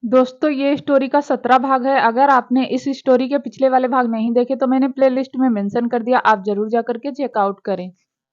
दोस्तों ये स्टोरी का 17 भाग है। अगर आपने इस स्टोरी के पिछले वाले भाग नहीं देखे तो मैंने प्लेलिस्ट में मेंशन कर दिया, आप जरूर जा करके चेकआउट करें।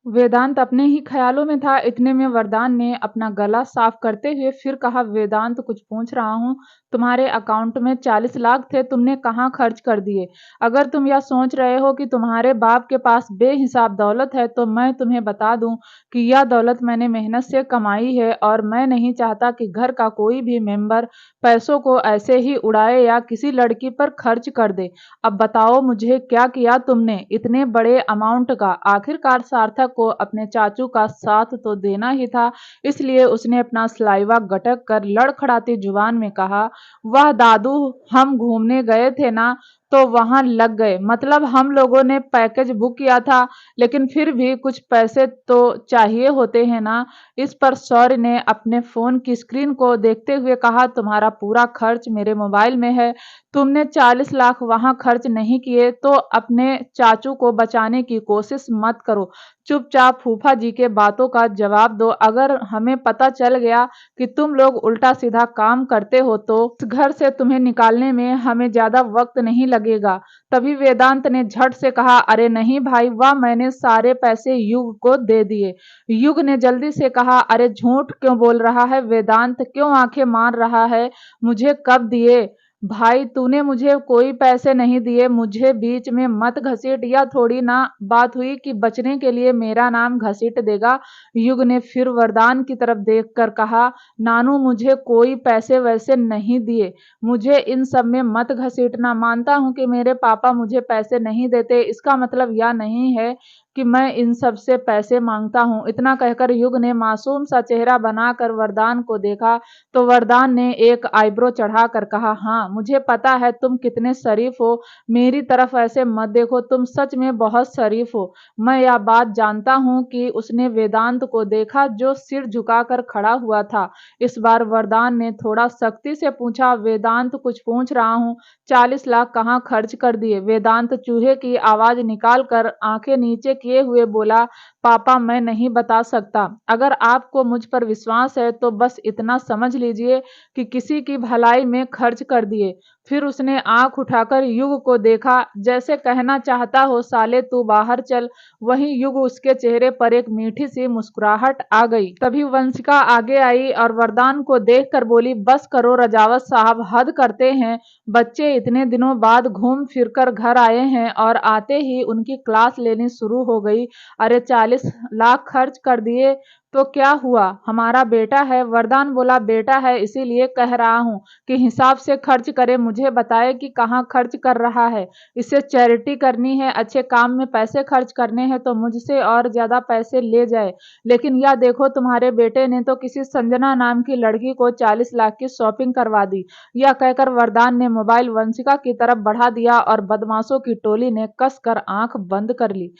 वेदांत अपने ही ख्यालों में था। इतने में वरदान ने अपना गला साफ करते हुए फिर कहा, वेदांत कुछ पूछ रहा हूँ। तुम्हारे अकाउंट में 40 लाख थे, तुमने कहाँ खर्च कर दिए? अगर तुम यह सोच रहे हो कि तुम्हारे बाप के पास बेहिसाब दौलत है तो मैं तुम्हें बता दूं कि यह दौलत मैंने मेहनत से कमाई है और मैं नहीं चाहता कि घर का कोई भी मेंबर पैसों को ऐसे ही उड़ाए या किसी लड़की पर खर्च कर दे। अब बताओ मुझे क्या किया तुमने इतने बड़े अमाउंट का? आखिरकार सार्थक को अपने चाचू का साथ तो देना ही था, इसलिए उसने अपना सलाइवा गटक कर लड़खड़ाती जुबान में कहा, वह दादू, हम घूमने गए थे ना तो वहां लग गए। मतलब हम लोगों ने पैकेज बुक किया था, लेकिन फिर भी कुछ पैसे तो चाहिए होते हैं ना। इस पर शौर्य ने अपने फोन की स्क्रीन को देखते हुए कहा, तुम्हारा पूरा खर्च मेरे मोबाइल में है। तुमने 40 लाख वहां खर्च नहीं किए तो अपने चाचू को बचाने की कोशिश मत करो। चुपचाप फूफा जी के बातों का जवाब दो। अगर हमें पता चल गया कि तुम लोग उल्टा सीधा काम करते हो तो इस घर से तुम्हें निकालने में हमें ज्यादा वक्त नहीं लगेगा। तभी वेदांत ने झट से कहा, अरे नहीं भाई, वह मैंने सारे पैसे युग को दे दिए। युग ने जल्दी से कहा, अरे झूठ क्यों बोल रहा है वेदांत, क्यों आंखें मार रहा है? मुझे कब दिए? भाई तूने मुझे कोई पैसे नहीं दिए, मुझे बीच में मत घसीट। या थोड़ी ना बात हुई कि बचने के लिए मेरा नाम घसीट देगा। युग ने फिर वरदान की तरफ देखकर कहा, नानू मुझे कोई पैसे वैसे नहीं दिए, मुझे इन सब में मत घसीटना। मानता हूं कि मेरे पापा मुझे पैसे नहीं देते, इसका मतलब यह नहीं है कि मैं इन सब से पैसे मांगता हूं। इतना कहकर युग ने मासूम सा चेहरा बनाकर वरदान को देखा तो वरदान ने एक आईब्रो चढ़ाकर कहा, हाँ मुझे पता है तुम कितने शरीफ हो, मेरी तरफ ऐसे मत देखो, तुम सच में बहुत शरीफ हो। मैं यह बात जानता हूँ कि उसने वेदांत को देखा जो सिर झुकाकर खड़ा हुआ था। इस बार वरदान ने थोड़ा सख्ती से पूछा, वेदांत कुछ पूछ रहा हूँ, 40 लाख कहाँ खर्च कर दिए? वेदांत चूहे की आवाज निकालकर आंखें नीचे किए हुए बोला, पापा मैं नहीं बता सकता। अगर आपको मुझ पर विश्वास है तो बस इतना समझ लीजिए कि किसी की भलाई में खर्च कर दिए। फिर उसने आंख उठाकर युग को देखा, जैसे कहना चाहता हो, साले तू बाहर चल। वहीं युग उसके चेहरे पर एक मीठी सी मुस्कुराहट आ गई। तभी वंशिका आगे आई और वरदान को देखकर बोली, बस करो रजावत साहब, हद करते हैं। बच्चे इतने दिनों बाद घूम फिरकर घर आए हैं और आते ही उनकी क्लास लेनी शुरू हो गई। अरे 40 लाख खर्च कर दिए तो क्या हुआ, हमारा बेटा है। वरदान बोला, बेटा है इसीलिए कह रहा हूँ कि हिसाब से खर्च करे, मुझे बताए कि कहाँ खर्च कर रहा है। इसे चैरिटी करनी है, अच्छे काम में पैसे खर्च करने हैं तो मुझसे और ज्यादा पैसे ले जाए। लेकिन यह देखो, तुम्हारे बेटे ने तो किसी संजना नाम की लड़की को 40 लाख की शॉपिंग करवा दी। यह कहकर वरदान ने मोबाइल वंशिका की तरफ बढ़ा दिया और बदमाशों की टोली ने कसकर आंख बंद कर ली।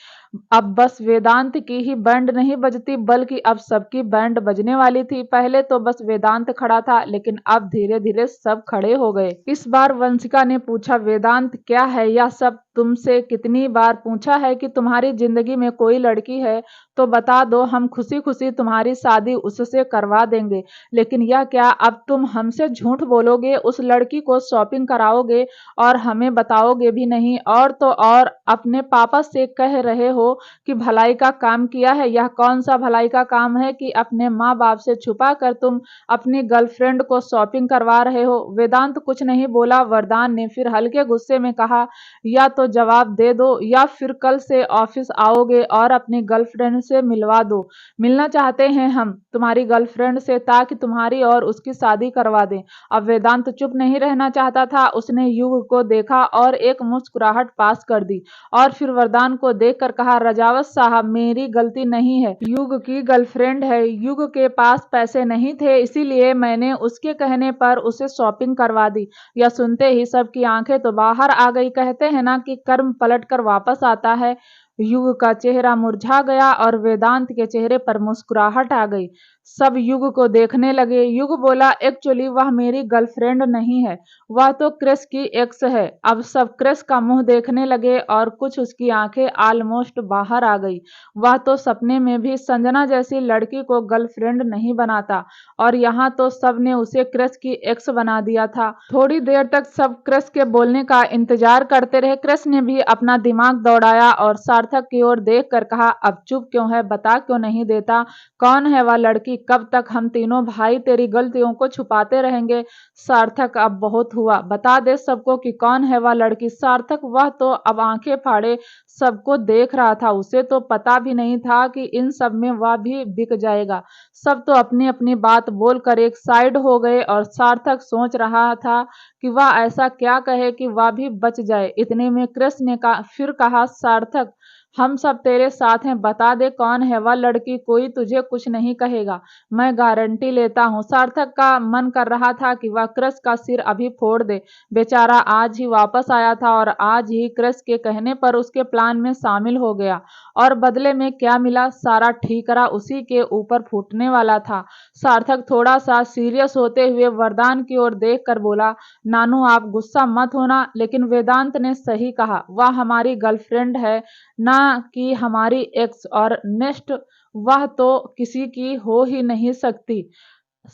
अब बस वेदांत की ही बैंड नहीं बजती, बल्कि अब सबकी बैंड बजने वाली थी। पहले तो बस वेदांत खड़ा था, लेकिन अब धीरे धीरे सब खड़े हो गए। इस बार वंशिका ने पूछा, वेदांत क्या है यह सब? तुमसे कितनी बार पूछा है कि तुम्हारी जिंदगी में कोई लड़की है तो बता दो, हम खुशी खुशी तुम्हारी शादी उससे करवा देंगे। लेकिन यह क्या, अब तुम हमसे झूठ बोलोगे, उस लड़की को शॉपिंग कराओगे और हमें बताओगे भी नहीं? और तो और अपने पापा से कह रहे हो कि भलाई का काम किया है। यह कौन सा भलाई का काम है कि अपने माँ बाप से छुपा कर तुम अपनी गर्लफ्रेंड को शॉपिंग करवा रहे हो? वेदांत कुछ नहीं बोला। वरदान ने फिर हल्के गुस्से में कहा, या तो जवाब दे दो या फिर कल से ऑफिस आओगे और अपनी गर्लफ्रेंड से मिलवा दो। मिलना चाहते हैं हम तुम्हारी गर्लफ्रेंड से ताकि तुम्हारी और उसकी शादी करवा दें। अब वेदांत चुप नहीं रहना चाहता था। उसने युग को देखा और एक मुस्कुराहट पास कर दी और फिर वरदान को देखकर कहा, रजावत साहब मेरी गलती नहीं है, युग की गर्लफ्रेंड है। युग के पास पैसे नहीं थे, इसीलिए मैंने उसके कहने पर उसे शॉपिंग करवा दी। यह सुनते ही सबकी आंखें तो बाहर आ गई। कहते हैं ना कि कर्म पलट कर वापस आता है। युग का चेहरा मुरझा गया और वेदांत के चेहरे पर मुस्कुराहट आ गई। सब युग को देखने लगे। युग बोला, एक्चुअली वह मेरी गर्लफ्रेंड नहीं है, वह तो क्रिस की एक्स है। अब सब क्रिस का मुंह देखने लगे और कुछ उसकी आंखें ऑलमोस्ट बाहर आ गई। वह तो सपने में भी संजना जैसी लड़की को गर्लफ्रेंड नहीं बनाता और यहाँ तो सब ने उसे क्रिस की एक्स बना दिया था। थोड़ी देर तक सब क्रिस के बोलने का इंतजार करते रहे। क्रिस ने भी अपना दिमाग दौड़ाया और सार्थक की ओर देख कर कहा, अब चुप क्यों है, बता क्यों नहीं देता, कौन है वह लड़की, कब तक हम तीनों भाई तेरी गलतियों को छुपाते रहेंगे। सार्थक, अब बहुत हुआ, बता दे सबको कि कौन है वह लड़की। सार्थक, वह तो अब आंखें फाड़े सबको देख रहा था। उसे तो पता भी नहीं था कि इन सब में वह भी बिक जाएगा। सब तो अपनी अपनी बात बोलकर एक साइड हो गए और सार्थक सोच रहा था कि वह ऐसा क्या कहे कि वह भी बच जाए। इतने में क्रिस ने फिर कहा, सार्थक, हम सब तेरे साथ हैं, बता दे कौन है वह लड़की, कोई तुझे कुछ नहीं कहेगा, मैं गारंटी लेता हूँ। सार्थक का मन कर रहा था कि वह क्रिस का सिर अभी फोड़ दे। बेचारा आज ही वापस आया था और आज ही क्रिस के कहने पर उसके प्लान में शामिल हो गया और बदले में क्या मिला, सारा ठीकरा उसी के ऊपर फूटने वाला था। सार्थक थोड़ा सा सीरियस होते हुए वरदान की ओर देख कर बोला, नानू आप गुस्सा मत होना, लेकिन वेदांत ने सही कहा, वह हमारी गर्लफ्रेंड है, ना कि हमारी एक्स, और नेक्स्ट वह तो किसी की हो ही नहीं सकती।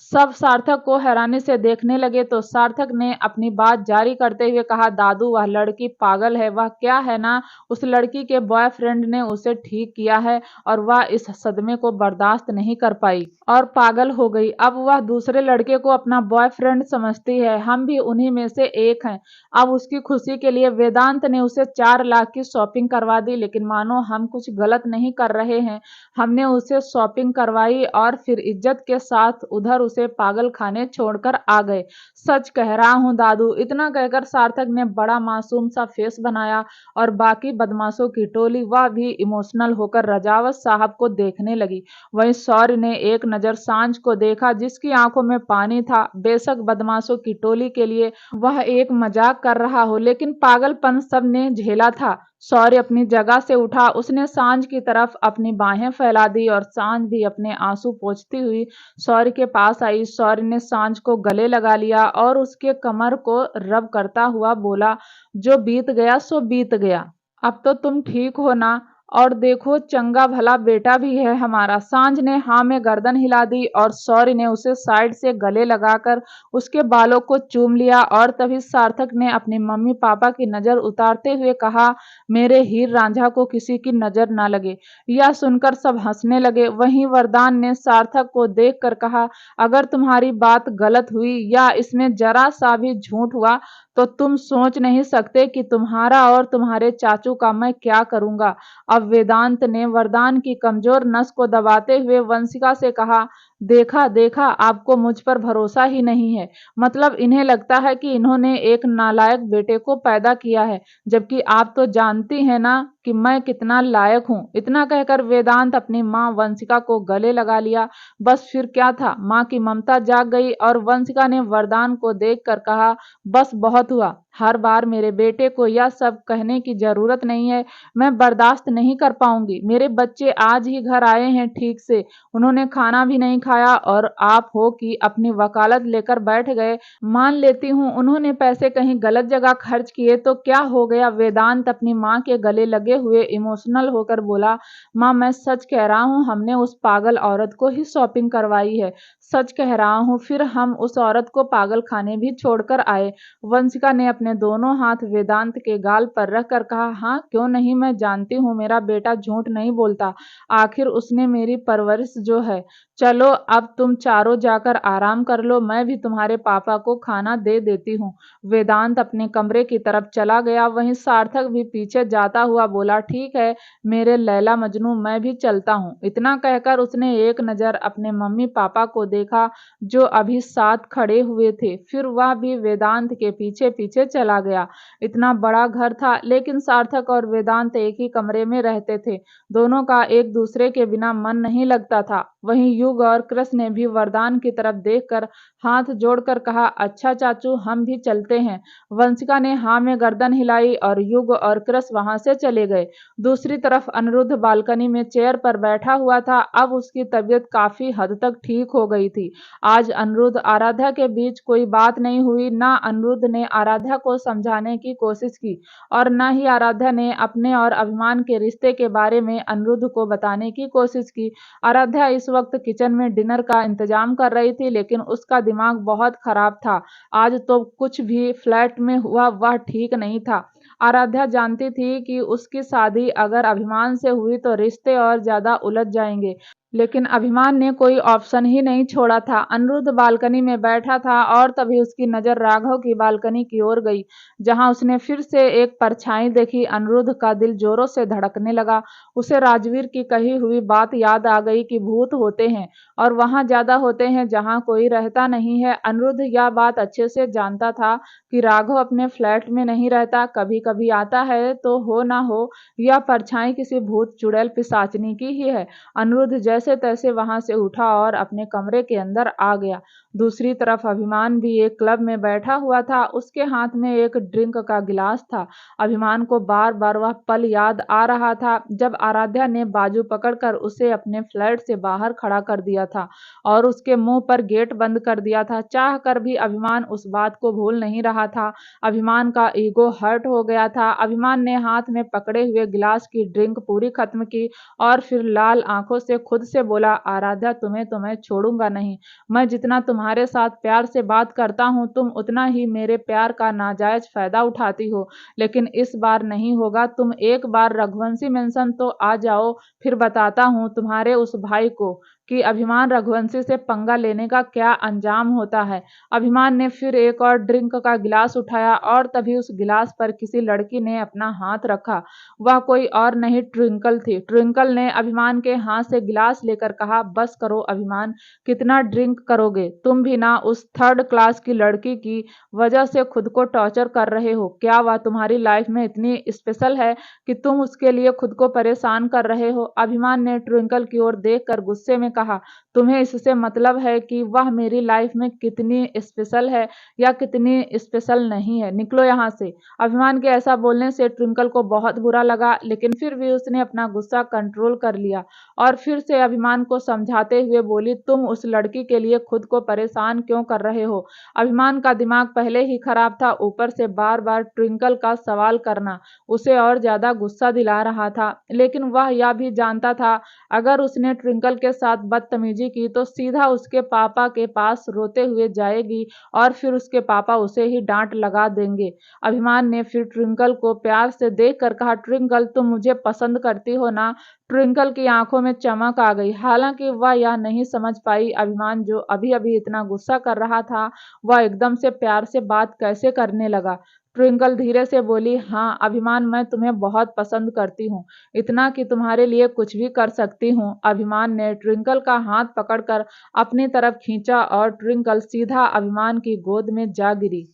सब सार्थक को हैरानी से देखने लगे तो सार्थक ने अपनी बात जारी करते हुए कहा, दादू वह लड़की पागल है, वह क्या है ना, उस लड़की के बॉयफ्रेंड ने उसे ठीक किया है और वह इस सदमे को बर्दाश्त नहीं कर पाई और पागल हो गई। अब वह दूसरे लड़के को अपना बॉयफ्रेंड समझती है, हम भी उन्हीं में से एक हैं। अब उसकी खुशी के लिए वेदांत ने उसे 4 लाख की शॉपिंग करवा दी, लेकिन मानो हम कुछ गलत नहीं कर रहे हैं, हमने उसे शॉपिंग करवाई और फिर इज्जत के साथ उधर उसे पागल खाने छोड़कर आ गए। सच कह रहा हूँ दादू। इतना कहकर सार्थक ने बड़ा मासूम सा फेस बनाया और बाकी बदमाशों की टोली वह भी इमोशनल होकर रजावत साहब को देखने लगी। वहीं शौर्य ने एक नजर सांझ को देखा जिसकी आंखों में पानी था। बेशक बदमाशों की टोली के लिए वह एक मजाक कर रहा हो, लेकिन पागलपन सब ने झेला था। शौर्य अपनी जगह से उठा, उसने सांझ की तरफ अपनी बाहें फैला दी और सांझ भी अपने आंसू पोंछती हुई शौर्य के पास आई। शौर्य ने सांझ को गले लगा लिया और उसके कमर को रब करता हुआ बोला, जो बीत गया सो बीत गया, अब तो तुम ठीक हो ना, और देखो चंगा भला बेटा भी है हमारा। सांझ ने हाँ में गर्दन हिला दी और शौर्य ने उसे साइड से गले लगाकर उसके बालों को चूम लिया और तभी सार्थक ने अपने मम्मी पापा की नजर उतारते हुए कहा, मेरे हीर रांझा को किसी की नजर ना लगे। यह सुनकर सब हंसने लगे। वहीं वरदान ने सार्थक को देखकर कहा, अगर तुम्हारी बात गलत हुई या इसमें जरा सा भी झूठ हुआ तो तुम सोच नहीं सकते कि तुम्हारा और तुम्हारे चाचू का मैं क्या करूंगा। अब वेदांत ने वरदान की कमजोर नस को दबाते हुए वंशिका से कहा, देखा देखा, आपको मुझ पर भरोसा ही नहीं है, मतलब इन्हें लगता है कि इन्होंने एक नालायक बेटे को पैदा किया है, जबकि आप तो जानती हैं ना कि मैं कितना लायक हूँ। इतना कहकर वेदांत अपनी माँ वंशिका को गले लगा लिया। बस फिर क्या था, माँ की ममता जाग गई और वंशिका ने वरदान को देखकर कहा, बस बहुत हुआ, हर बार मेरे बेटे को यह सब कहने की जरूरत नहीं है, मैं बर्दाश्त नहीं कर पाऊंगी। मेरे बच्चे आज ही घर आए हैं ठीक से, उन्होंने खाना भी नहीं खाया और आप हो कि अपनी वकालत लेकर बैठ गए। मान लेती हूँ उन्होंने पैसे कहीं गलत जगह खर्च किए तो क्या हो गया। वेदांत अपनी माँ के गले लगे हुए इमोशनल होकर बोला, माँ मैं सच कह रहा हूँ, हमने उस पागल औरत को ही शॉपिंग करवाई है, सच कह रहा हूँ। फिर हम उस औरत को पागल खाने भी छोड़कर आए। वंशिका ने अपने दोनों हाथ वेदांत के गाल पर रखकर कहा, हाँ क्यों नहीं, मैं जानती हूँ मेरा बेटा झूठ नहीं बोलता, आखिर उसने मेरी परवरिश जो है। चलो अब तुम चारों जाकर आराम कर लो, मैं भी तुम्हारे पापा को खाना दे देती हूँ। वेदांत अपने कमरे की तरफ चला गया। वहीं सार्थक भी पीछे जाता हुआ बोला, ठीक है मेरे लैला मजनू, मैं भी चलता हूँ। इतना कहकर उसने एक नजर अपने मम्मी पापा को देखा जो अभी साथ खड़े हुए थे, फिर वह भी वेदांत के पीछे पीछे चला गया। इतना बड़ा घर था लेकिन सार्थक और वेदांत एक ही कमरे में रहते थे। दोनों का एक दूसरे के बिना मन नहीं लगता था। वहीं युग और कृष्ण ने भी वरदान की तरफ देखकर हाथ जोड़कर कहा, अच्छा चाचू, हम भी चलते हैं। वंशिका ने हाँ में गर्दन हिलाई और युग और कृष्ण वहां से चले गए। दूसरी तरफ अनिरुद्ध बालकनी में चेयर पर बैठा हुआ था। अब उसकी तबीयत काफी हद तक ठीक हो गई थी। आज अनिरुद्ध आराध्या के बीच कोई बात नहीं हुई। न अनिरुद्ध ने आराध्या को समझाने की कोशिश की और न ही आराध्या ने अपने और अभिमान के रिश्ते के बारे में अनिरुद्ध को बताने की कोशिश की। आराध्या इस वक्त किचन में डिनर का इंतजाम कर रही थी, लेकिन उसका दिमाग बहुत खराब था। आज तो कुछ भी फ्लैट में हुआ वह ठीक नहीं था। आराध्या जानती थी कि उसकी शादी अगर अभिमान से हुई तो रिश्ते और ज्यादा उलझ जाएंगे, लेकिन अभिमान ने कोई ऑप्शन ही नहीं छोड़ा था। अनिरुद्ध बालकनी में बैठा था और तभी उसकी नजर राघव की बालकनी की ओर गई, जहां उसने फिर से एक परछाई देखी। अनिरुद्ध का दिल जोरों से धड़कने लगा। उसे राजवीर की कही हुई बात याद आ गई कि भूत होते हैं और वहां ज्यादा होते हैं जहां कोई रहता नहीं है। अनिरुद्ध यह बात अच्छे से जानता था कि राघव अपने फ्लैट में नहीं रहता, कभी कभी आता है, तो हो ना हो यह परछाई किसी भूत चुड़ैल पिशाचनी की ही है। अनिरुद्ध जैसे तैसे वहां से उठा और अपने कमरे के अंदर आ गया। दूसरी तरफ अभिमान भी एक क्लब में बैठा हुआ था। उसके हाथ में एक ड्रिंक का गिलास था। अभिमान को बार बार वह पल याद आ रहा था जब आराध्या ने बाजू पकड़कर उसे अपने फ्लैट से बाहर खड़ा कर दिया था और उसके मुंह पर गेट बंद कर दिया था। चाह कर भी अभिमान उस बात को भूल नहीं रहा था। अभिमान का ईगो हर्ट हो गया था। अभिमान ने हाथ में पकड़े हुए गिलास की ड्रिंक पूरी खत्म की और फिर लाल आंखों से खुद से बोला, आराध्या, तुम्हें तो मैं छोड़ूंगा नहीं। मैं जितना तुम्हारे साथ प्यार से बात करता हूँ, तुम उतना ही मेरे प्यार का नाजायज फायदा उठाती हो, लेकिन इस बार नहीं होगा। तुम एक बार रघुवंशी मेंशन तो आ जाओ, फिर बताता हूँ तुम्हारे उस भाई को कि अभिमान रघुवंशी से पंगा लेने का क्या अंजाम होता है। अभिमान ने फिर एक और ड्रिंक का गिलास उठाया और तभी उस गिलास पर किसी लड़की ने अपना हाथ रखा। वह कोई और नहीं, ट्विंकल थी। ट्विंकल ने अभिमान के हाथ से गिलास लेकर कहा, बस करो अभिमान, कितना ड्रिंक करोगे? तुम भी ना उस थर्ड क्लास की लड़की की वजह से खुद को टॉर्चर कर रहे हो। क्या वह तुम्हारी लाइफ में इतनी स्पेशल है कि तुम उसके लिए खुद को परेशान कर रहे हो? अभिमान ने ट्विंकल की ओर देखकर गुस्से में कहा, तुम्हें इससे मतलब है कि वह मेरी लाइफ में कितनी स्पेशल है या कितनी स्पेशल नहीं है? निकलो यहाँ से। अभिमान के ऐसा बोलने से ट्विंकल को बहुत बुरा लगा, लेकिन फिर भी उसने अपना गुस्सा कंट्रोल कर लिया और फिर से अभिमान को समझाते हुए बोली, तुम उस लड़की के लिए खुद को परेशान क्यों कर रहे हो? अभिमान का दिमाग पहले ही खराब था, ऊपर से बार बार ट्विंकल का सवाल करना उसे और ज्यादा गुस्सा दिला रहा था। लेकिन वह यह भी जानता था, अगर उसने ट्विंकल के साथ बदतमीजी की तो सीधा उसके पापा के पास रोते हुए जाएगी और फिर उसके पापा उसे ही डांट लगा देंगे। अभिमान ने फिर ट्विंकल को प्यार से देखकर कहा, ट्विंकल, तुम मुझे पसंद करती हो ना? ट्विंकल की आंखों में चमक आ गई। हालांकि वह यह नहीं समझ पाई अभिमान जो अभी अभी इतना गुस्सा कर रहा था, वह एकदम से प्यार से बात कैसे करने लगा। ट्विंकल धीरे से बोली, हाँ अभिमान, मैं तुम्हें बहुत पसंद करती हूँ, इतना कि तुम्हारे लिए कुछ भी कर सकती हूँ। अभिमान ने ट्विंकल का हाथ पकड़कर अपनी तरफ खींचा और ट्विंकल सीधा अभिमान की गोद में जा गिरी।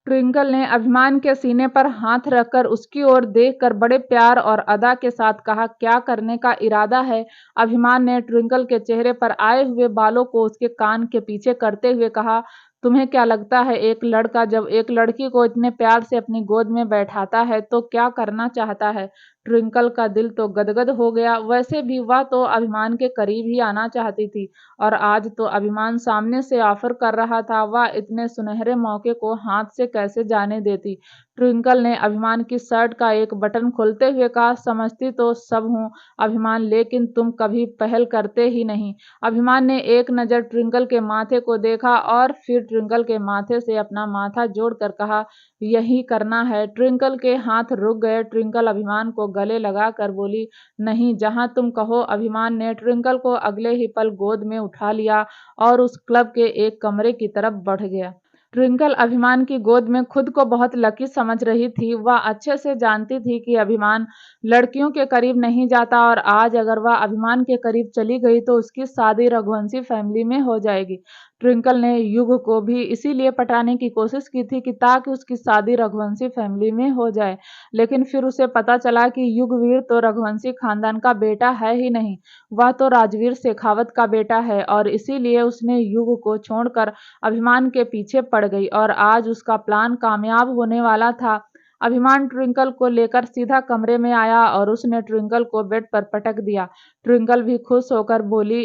ट्विंकल ने अभिमान के सीने पर हाथ रखकर उसकी ओर देखकर बड़े प्यार और अदा के साथ कहा, क्या करने का इरादा है? अभिमान ने ट्विंकल के चेहरे पर आए हुए बालों को उसके कान के पीछे करते हुए कहा, तुम्हें क्या लगता है एक लड़का जब एक लड़की को इतने प्यार से अपनी गोद में बैठाता है तो क्या करना चाहता है? ट्विंकल का दिल तो गदगद हो गया। वैसे भी वह तो अभिमान के करीब ही आना चाहती थी और आज तो अभिमान सामने से ऑफर कर रहा था, वह इतने सुनहरे मौके को हाथ से कैसे जाने देती। ट्विंकल ने अभिमान की शर्ट का एक बटन खोलते हुए कहा, समझती तो सब हूँ अभिमान, लेकिन तुम कभी पहल करते ही नहीं। अभिमान ने एक नजर ट्विंकल के माथे को देखा और फिर ट्विंकल के माथे से अपना माथा जोड़कर कहा, यही करना है। ट्विंकल के हाथ रुक गए। ट्विंकल अभिमान को गले लगाकर बोली, नहीं, जहां तुम कहो। अभिमान ने ट्विंकल को अगले ही पल गोद में उठा लिया और उस क्लब के एक कमरे की तरफ बढ़ गया। ट्विंकल अभिमान की गोद में खुद को बहुत लकी समझ रही थी। वह अच्छे से जानती थी कि अभिमान लड़कियों के करीब नहीं जाता और आज अगर वह अभिमान के करीब चली गई तो उसकी शादी रघुवंशी फैमिली में हो जाएगी। ट्विंकल ने युग को भी इसीलिए पटाने की कोशिश की थी कि ताकि उसकी शादी रघुवंशी फैमिली में हो जाए, लेकिन फिर उसे पता चला कि युगवीर तो रघुवंशी खानदान का बेटा है ही नहीं, वह तो राजवीर शेखावत का बेटा है, और इसीलिए उसने युग को छोड़कर अभिमान के पीछे पड़ गई और आज उसका प्लान कामयाब होने वाला था। अभिमान ट्विंकल को लेकर सीधा कमरे में आया और उसने ट्विंकल को बेड पर पटक दिया। ट्विंकल भी खुश होकर बोली,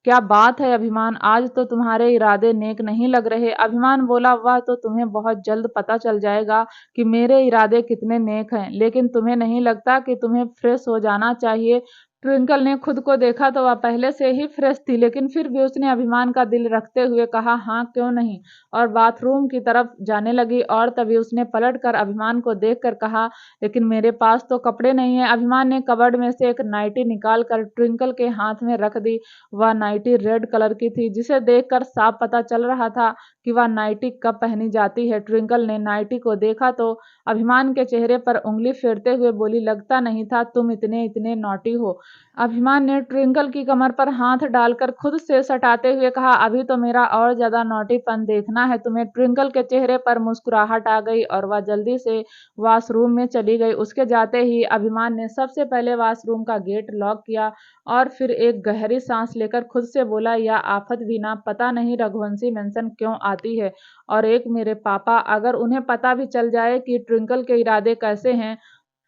क्या बात है अभिमान, आज तो तुम्हारे इरादे नेक नहीं लग रहे। अभिमान बोला, वह तो तुम्हें बहुत जल्द पता चल जाएगा कि मेरे इरादे कितने नेक हैं, लेकिन तुम्हें नहीं लगता कि तुम्हें फ्रेश हो जाना चाहिए। ट्विंकल ने खुद को देखा तो वह पहले से ही फ्रेश थी, लेकिन फिर भी उसने अभिमान का दिल रखते हुए कहा, हाँ क्यों नहीं, और बाथरूम की तरफ जाने लगी। और तभी उसने पलटकर अभिमान को देखकर कहा, लेकिन मेरे पास तो कपड़े नहीं है। अभिमान ने कबर्ड में से एक नाइटी निकालकर ट्विंकल के हाथ में रख दी। वह नाइटी रेड कलर की थी, जिसे देखकर साफ पता चल रहा था कि वह नाइटी कब पहनी जाती है। ट्विंकल ने नाइटी को देखा तो अभिमान के चेहरे पर उंगली फेरते हुए बोली, लगता नहीं था तुम इतने इतने नॉटी हो। अभिमान ने ट्विंकल की कमर पर हाथ डालकर खुद से सटाते हुए कहा, अभी तो मेरा और ज्यादा नॉटीपन देखना है तुम्हें। ट्विंकल के चेहरे पर मुस्कुराहट आ गई और वह जल्दी से वॉशरूम में चली गई। उसके जाते ही अभिमान ने सबसे पहले वॉशरूम का गेट लॉक किया और फिर एक गहरी सांस लेकर खुद से बोला, यह आफत भी ना पता नहीं रघुवंशी मेंशन क्यों आती है, और एक मेरे पापा, अगर उन्हें पता भी चल जाए कि ट्विंकल के इरादे कैसे हैं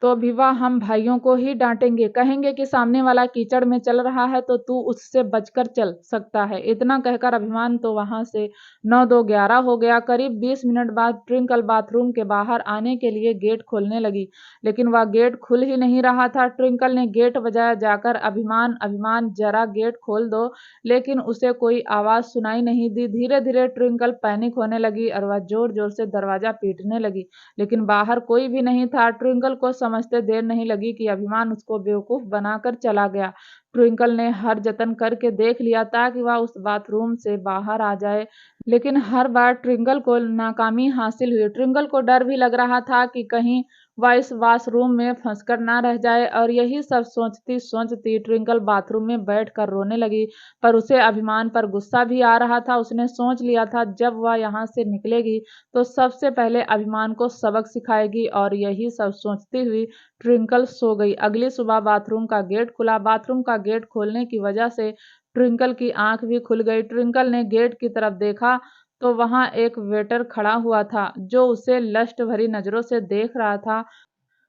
तो भी वह हम भाइयों को ही डांटेंगे, कहेंगे कि सामने वाला कीचड़ में चल रहा है तो तू उससे बचकर चल सकता है। इतना कहकर अभिमान तो वहां से 9-2-11 हो गया। करीब 20 मिनट बाद ट्विंकल बाथरूम के बाहर आने के लिए गेट खोलने लगी, लेकिन वह गेट खुल ही नहीं रहा था। ट्विंकल ने गेट बजाया, जाकर अभिमान अभिमान जरा गेट खोल दो, लेकिन उसे कोई आवाज सुनाई नहीं दी। धीरे धीरे ट्विंकल पैनिक होने लगी और वह जोर जोर से दरवाजा पीटने लगी, लेकिन बाहर कोई भी नहीं था। ट्विंकल को समझते देर नहीं लगी कि अभिमान उसको बेवकूफ बनाकर चला गया। ट्विंकल ने हर जतन करके देख लिया ताकि वह उस बाथरूम से बाहर आ जाए, लेकिन हर बार ट्विंकल को नाकामी हासिल हुई। ट्विंकल को डर भी लग रहा था कि कहीं वह इस वॉशरूम में फंसकर ना रह जाए, और यही सब सोचती सोचती ट्विंकल बाथरूम में बैठकर रोने लगी। पर उसे अभिमान पर गुस्सा भी आ रहा था। उसने सोच लिया था जब वह यहाँ से निकलेगी तो सबसे पहले अभिमान को सबक सिखाएगी, और यही सब सोचती हुई ट्विंकल सो गई। अगली सुबह बाथरूम का गेट खुला। बाथरूम का गेट खोलने की वजह से ट्विंकल की आंख भी खुल गई। ट्विंकल ने गेट की तरफ देखा तो वहां एक वेटर खड़ा हुआ था जो उसे लस्ट भरी नजरों से देख रहा था।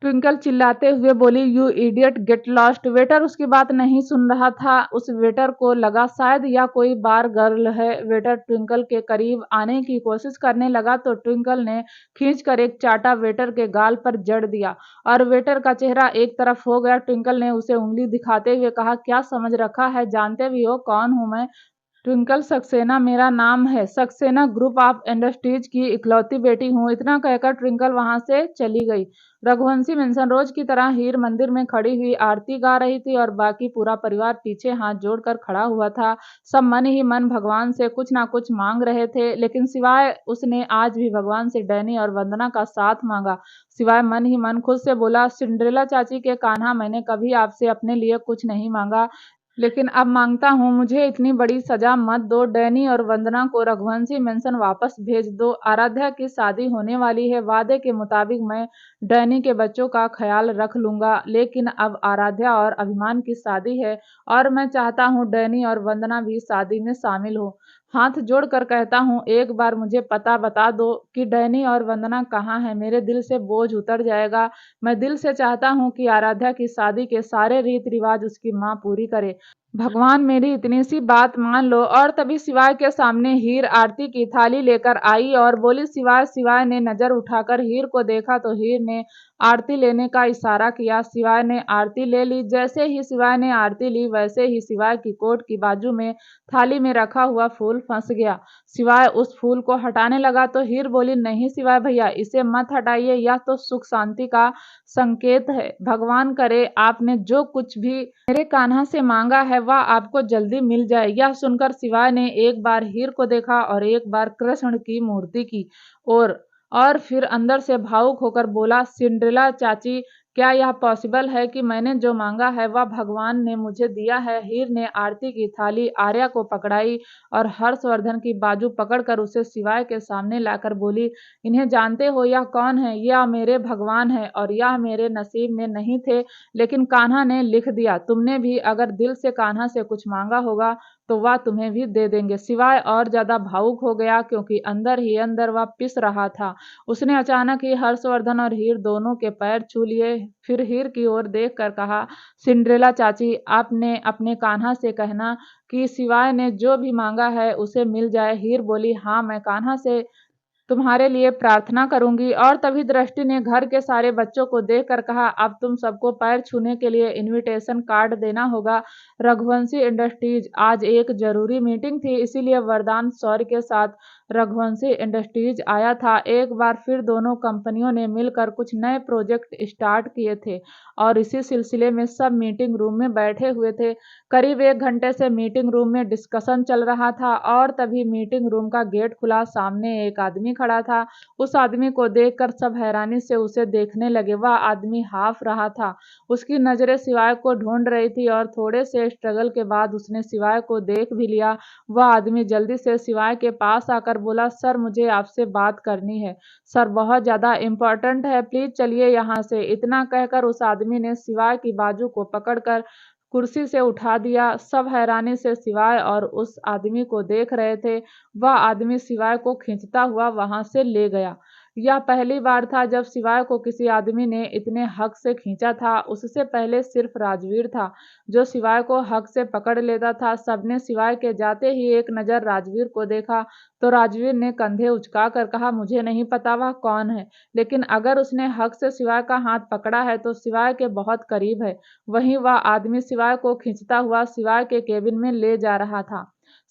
ट्विंकल चिल्लाते हुए बोली, you idiot, get lost. Waiter उसकी बात नहीं सुन रहा था। उस वेटर को लगा शायद यह कोई बार गर्ल है। वेटर ट्विंकल के करीब आने की कोशिश करने लगा तो ट्विंकल ने खींचकर एक चाटा वेटर के गाल पर जड़ दिया और वेटर का चेहरा एक तरफ हो गया। ट्विंकल ने उसे उंगली दिखाते हुए कहा, क्या समझ रखा है, जानते भी हो कौन हूं मैं? ट्विंकल सक्सेना मेरा नाम है, सक्सेना ग्रुप ऑफ इंडस्ट्रीज की इकलौती बेटी हूँ। इतना कहकर ट्विंकल वहां से चली गई। रघुवंशी मेंशन रोज की तरह हीर मंदिर में खड़ी हुई आरती गा रही थी और बाकी पूरा परिवार पीछे हाथ जोड़कर खड़ा हुआ था। सब मन ही मन भगवान से कुछ ना कुछ मांग रहे थे, लेकिन सिवाय उसने आज भी भगवान से डैनी और वंदना का साथ मांगा। सिवाय मन ही मन खुद से बोला, सिंड्रेला चाची के कान्हा, मैंने कभी आपसे अपने लिए कुछ नहीं मांगा, लेकिन अब मांगता हूँ, मुझे इतनी बड़ी सजा मत दो। डैनी और वंदना को रघुवंशी मेंशन वापस भेज दो। आराध्या की शादी होने वाली है, वादे के मुताबिक मैं डैनी के बच्चों का ख्याल रख लूंगा, लेकिन अब आराध्या और अभिमान की शादी है और मैं चाहता हूँ डैनी और वंदना भी शादी में शामिल हो। हाथ जोड़कर कहता हूँ, एक बार मुझे पता बता दो कि डैनी और वंदना कहाँ है, मेरे दिल से बोझ उतर जाएगा। मैं दिल से चाहता हूँ कि आराध्या की शादी के सारे रीति रिवाज उसकी माँ पूरी करे। भगवान मेरी इतनी सी बात मान लो। और तभी शिवाय के सामने हीर आरती की थाली लेकर आई और बोली, शिवाय। शिवाय ने नजर उठाकर हीर को देखा तो हीर ने आरती लेने का इशारा किया। शिवाय ने आरती ले ली। जैसे ही शिवाय ने आरती ली वैसे ही शिवाय की कोट की बाजू में थाली में रखा हुआ फूल फंस गया। शिवाय उस फूल को हटाने लगा तो हीर बोली, नहीं शिवाय भैया, इसे मत हटाइए, यह तो सुख शांति का संकेत है। भगवान करे आपने जो कुछ भी मेरे कान्हा से मांगा है वह आपको जल्दी मिल जाए। यह सुनकर शिवाय ने एक बार हीर को देखा और एक बार कृष्ण की मूर्ति की और फिर अंदर से भावुक होकर बोला, सिंड्रेला चाची, क्या यह पॉसिबल है कि मैंने जो मांगा है वह भगवान ने मुझे दिया है? हीर ने आरती की थाली आर्या को पकड़ाई और हर्षवर्धन की बाजू पकड़कर उसे शिवाय के सामने लाकर बोली, इन्हें जानते हो यह कौन है? यह मेरे भगवान है और यह मेरे नसीब में नहीं थे, लेकिन कान्हा ने लिख दिया। तुमने भी अगर दिल से कान्हा से कुछ मांगा होगा तो वह तुम्हें भी दे देंगे। शिवाय और ज्यादा भावुक हो गया क्योंकि अंदर ही अंदर वह पिस रहा था। उसने अचानक ही हर्षवर्धन और हीर दोनों के पैर छू लिए, फिर हीर की ओर देख कर कहा, सिंड्रेला चाची, आपने अपने कान्हा से कहना कि शिवाय ने जो भी मांगा है उसे मिल जाए। हीर बोली, हाँ, मैं कान्हा से तुम्हारे लिए प्रार्थना करूंगी। और तभी दृष्टि ने घर के सारे बच्चों को देखकर कहा, अब तुम सबको पैर छूने के लिए इनविटेशन कार्ड देना होगा। रघुवंशी इंडस्ट्रीज आज एक जरूरी मीटिंग थी, इसीलिए वरदान शौर्य के साथ रघुवंशी इंडस्ट्रीज आया था। एक बार फिर दोनों कंपनियों ने मिलकर कुछ नए प्रोजेक्ट स्टार्ट किए थे और इसी सिलसिले में सब मीटिंग रूम में बैठे हुए थे। करीब 1 घंटे से मीटिंग रूम में डिस्कशन चल रहा था और तभी मीटिंग रूम का गेट खुला। सामने एक आदमी खड़ा था। उस आदमी को देखकर सब हैरानी से उसे देखने लगे। वह आदमी हाफ रहा था, उसकी नजरें शिवाय को ढूंढ रही थी और थोड़े से स्ट्रगल के बाद उसने शिवाय को देख भी लिया। वह आदमी जल्दी से शिवाय के पास आकर बोला, सर, मुझे आपसे बात करनी है। सर, बहुत ज्यादा इम्पोर्टेंट है, प्लीज चलिए यहाँ से। इतना कहकर उस आदमी ने शिवाय की बाजू को पकड़कर कुर्सी से उठा दिया। सब हैरानी से शिवाय और उस आदमी को देख रहे थे। वह आदमी शिवाय को खींचता हुआ वहां से ले गया। यह पहली बार था जब शिवाय को किसी आदमी ने इतने हक से खींचा था। उससे पहले सिर्फ राजवीर था जो शिवाय को हक से पकड़ लेता था। सबने शिवाय के जाते ही एक नजर राजवीर को देखा तो राजवीर ने कंधे उचका कर कहा, मुझे नहीं पता वह कौन है, लेकिन अगर उसने हक से शिवाय का हाथ पकड़ा है तो शिवाय के बहुत करीब है। वहीं वह आदमी शिवाय को खींचता हुआ शिवाय के केबिन में ले जा रहा था।